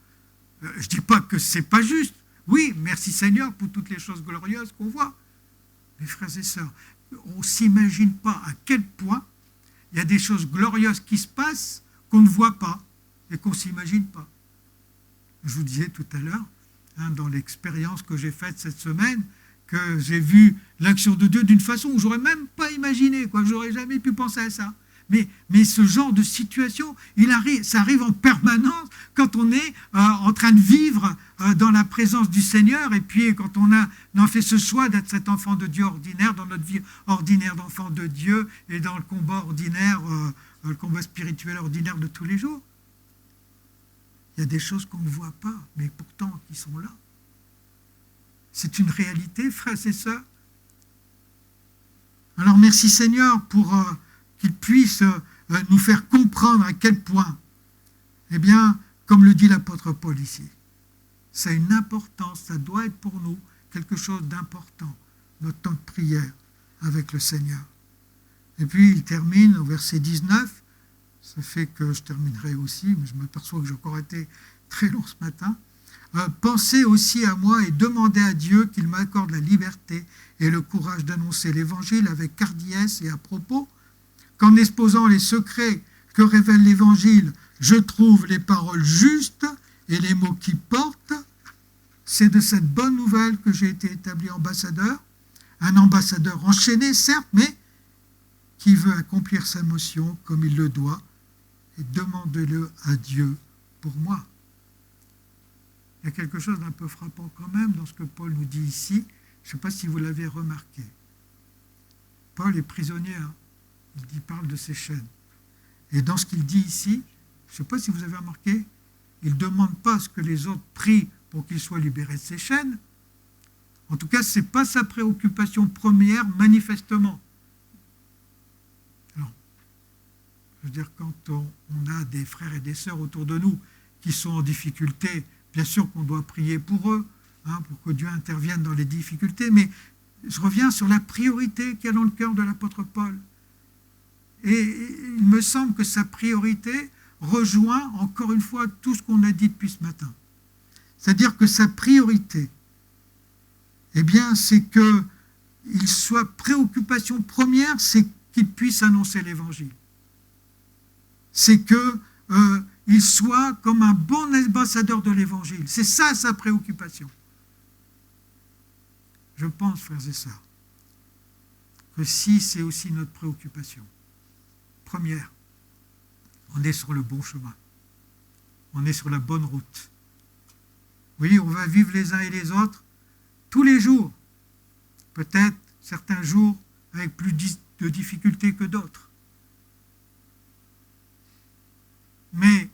Je ne dis pas que ce n'est pas juste. Oui, merci Seigneur pour toutes les choses glorieuses qu'on voit. Mes frères et sœurs, on ne s'imagine pas à quel point il y a des choses glorieuses qui se passent qu'on ne voit pas et qu'on ne s'imagine pas. Je vous disais tout à l'heure, dans l'expérience que j'ai faite cette semaine, que j'ai vu l'action de Dieu d'une façon où je n'aurais même pas imaginé, je n'aurais jamais pu penser à ça. Mais ce genre de situation, ça arrive en permanence quand on est en train de vivre dans la présence du Seigneur et puis quand on a fait ce choix d'être cet enfant de Dieu ordinaire dans notre vie ordinaire d'enfant de Dieu et dans le combat ordinaire, le combat spirituel ordinaire de tous les jours. Il y a des choses qu'on ne voit pas, mais pourtant qui sont là. C'est une réalité, frères et sœurs. Alors merci Seigneur pour qu'il puisse nous faire comprendre à quel point, comme le dit l'apôtre Paul ici, ça a une importance, ça doit être pour nous quelque chose d'important, notre temps de prière avec le Seigneur. Et puis il termine au verset 19, ça fait que je terminerai aussi, mais je m'aperçois que j'ai encore été très long ce matin. Pensez aussi à moi et demandez à Dieu qu'il m'accorde la liberté et le courage d'annoncer l'Évangile avec hardiesse et à propos, qu'en exposant les secrets que révèle l'Évangile, je trouve les paroles justes et les mots qui portent. C'est de cette bonne nouvelle que j'ai été établi ambassadeur, un ambassadeur enchaîné, certes, mais qui veut accomplir sa mission comme il le doit, et demandez-le à Dieu pour moi. Il y a quelque chose d'un peu frappant quand même dans ce que Paul nous dit ici, Je ne sais pas si vous l'avez remarqué. Paul est prisonnier, hein. Il parle de ses chaînes. Et dans ce qu'il dit ici, je ne sais pas si vous avez remarqué, il ne demande pas à ce que les autres prient pour qu'il soit libéré de ses chaînes. En tout cas, ce n'est pas sa préoccupation première, manifestement. Alors, je veux dire, quand on a des frères et des sœurs autour de nous qui sont en difficulté, bien sûr qu'on doit prier pour eux, hein, pour que Dieu intervienne dans les difficultés, mais je reviens sur la priorité qu'il y a dans le cœur de l'apôtre Paul. Et il me semble que sa priorité rejoint encore une fois tout ce qu'on a dit depuis ce matin. C'est-à-dire que sa priorité, eh bien, c'est qu'il soit préoccupation première, c'est qu'il puisse annoncer l'Évangile. C'est qu'il soit comme un bon ambassadeur de l'Évangile. C'est ça sa préoccupation. Je pense, frères et sœurs, que si c'est aussi notre préoccupation, première, on est sur le bon chemin. On est sur la bonne route. Oui, on va vivre les uns et les autres tous les jours. Peut-être certains jours avec plus de difficultés que d'autres. Mais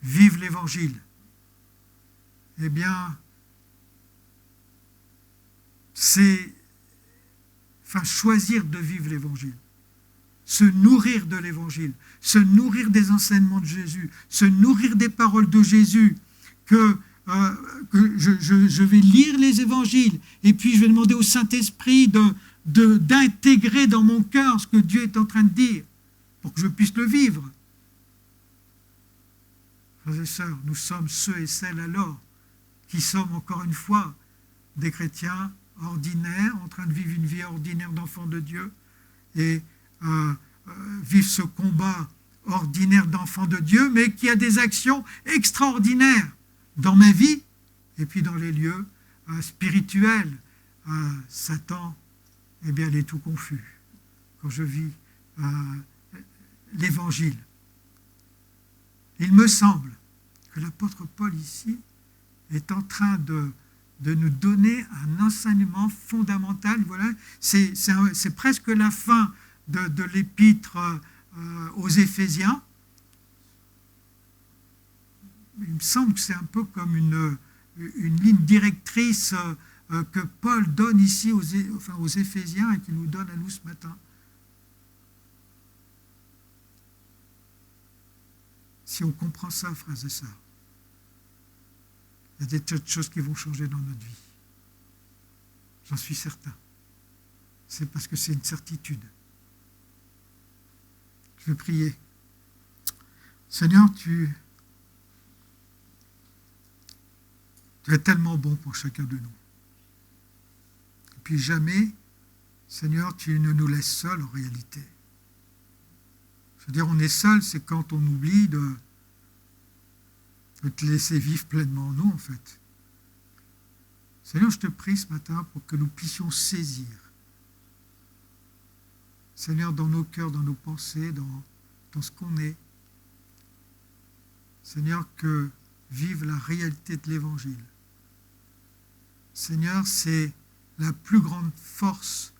vivre l'Évangile, eh bien, c'est choisir de vivre l'Évangile, se nourrir de l'Évangile, se nourrir des enseignements de Jésus, se nourrir des paroles de Jésus, que je vais lire les Évangiles et puis je vais demander au Saint-Esprit d'intégrer dans mon cœur ce que Dieu est en train de dire pour que je puisse le vivre. Frères et sœurs, nous sommes ceux et celles alors qui sommes encore une fois des chrétiens ordinaires, en train de vivre une vie ordinaire d'enfants de Dieu et vivre ce combat ordinaire d'enfants de Dieu, mais qui a des actions extraordinaires dans ma vie et puis dans les lieux spirituels. Satan, eh bien, il est tout confus quand je vis l'Évangile. Il me semble que l'apôtre Paul ici est en train de nous donner un enseignement fondamental. Voilà, c'est presque la fin de l'épître aux Éphésiens. Il me semble que c'est un peu comme une ligne directrice que Paul donne ici aux Éphésiens et qu'il nous donne à nous ce matin. Si on comprend ça, frères et sœurs, il y a des tas de choses qui vont changer dans notre vie. J'en suis certain. C'est parce que c'est une certitude. Je vais prier. Seigneur, tu es tellement bon pour chacun de nous. Et puis jamais, Seigneur, tu ne nous laisses seuls en réalité. Je veux dire, on est seul, c'est quand on oublie de te laisser vivre pleinement en nous, en fait. Seigneur, je te prie ce matin pour que nous puissions saisir, Seigneur, dans nos cœurs, dans nos pensées, dans ce qu'on est, Seigneur, que vive la réalité de l'Évangile. Seigneur, c'est la plus grande force,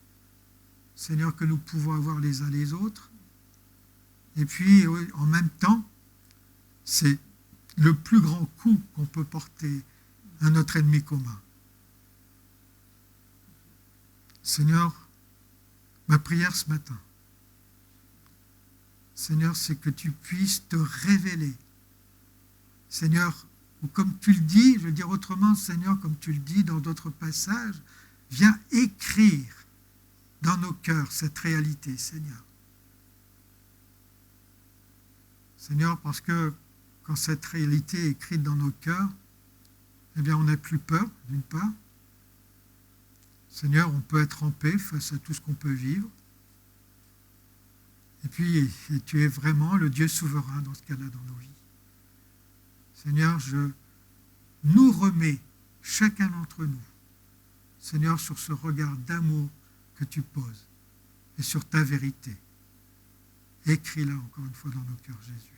Seigneur, que nous pouvons avoir les uns les autres. Et puis, en même temps, c'est le plus grand coup qu'on peut porter à notre ennemi commun. Seigneur, ma prière ce matin, Seigneur, c'est que tu puisses te révéler. Seigneur, ou comme tu le dis, je veux dire autrement, Seigneur, comme tu le dis dans d'autres passages, viens écrire dans nos cœurs cette réalité, Seigneur. Seigneur, parce que quand cette réalité est écrite dans nos cœurs, eh bien, on n'a plus peur, d'une part. Seigneur, on peut être en paix face à tout ce qu'on peut vivre. Et puis, tu es vraiment le Dieu souverain dans ce cas-là dans nos vies. Seigneur, je nous remets, chacun d'entre nous, Seigneur, sur ce regard d'amour que tu poses et sur ta vérité. Écris-la encore une fois dans nos cœurs, Jésus.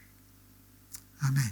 Amen.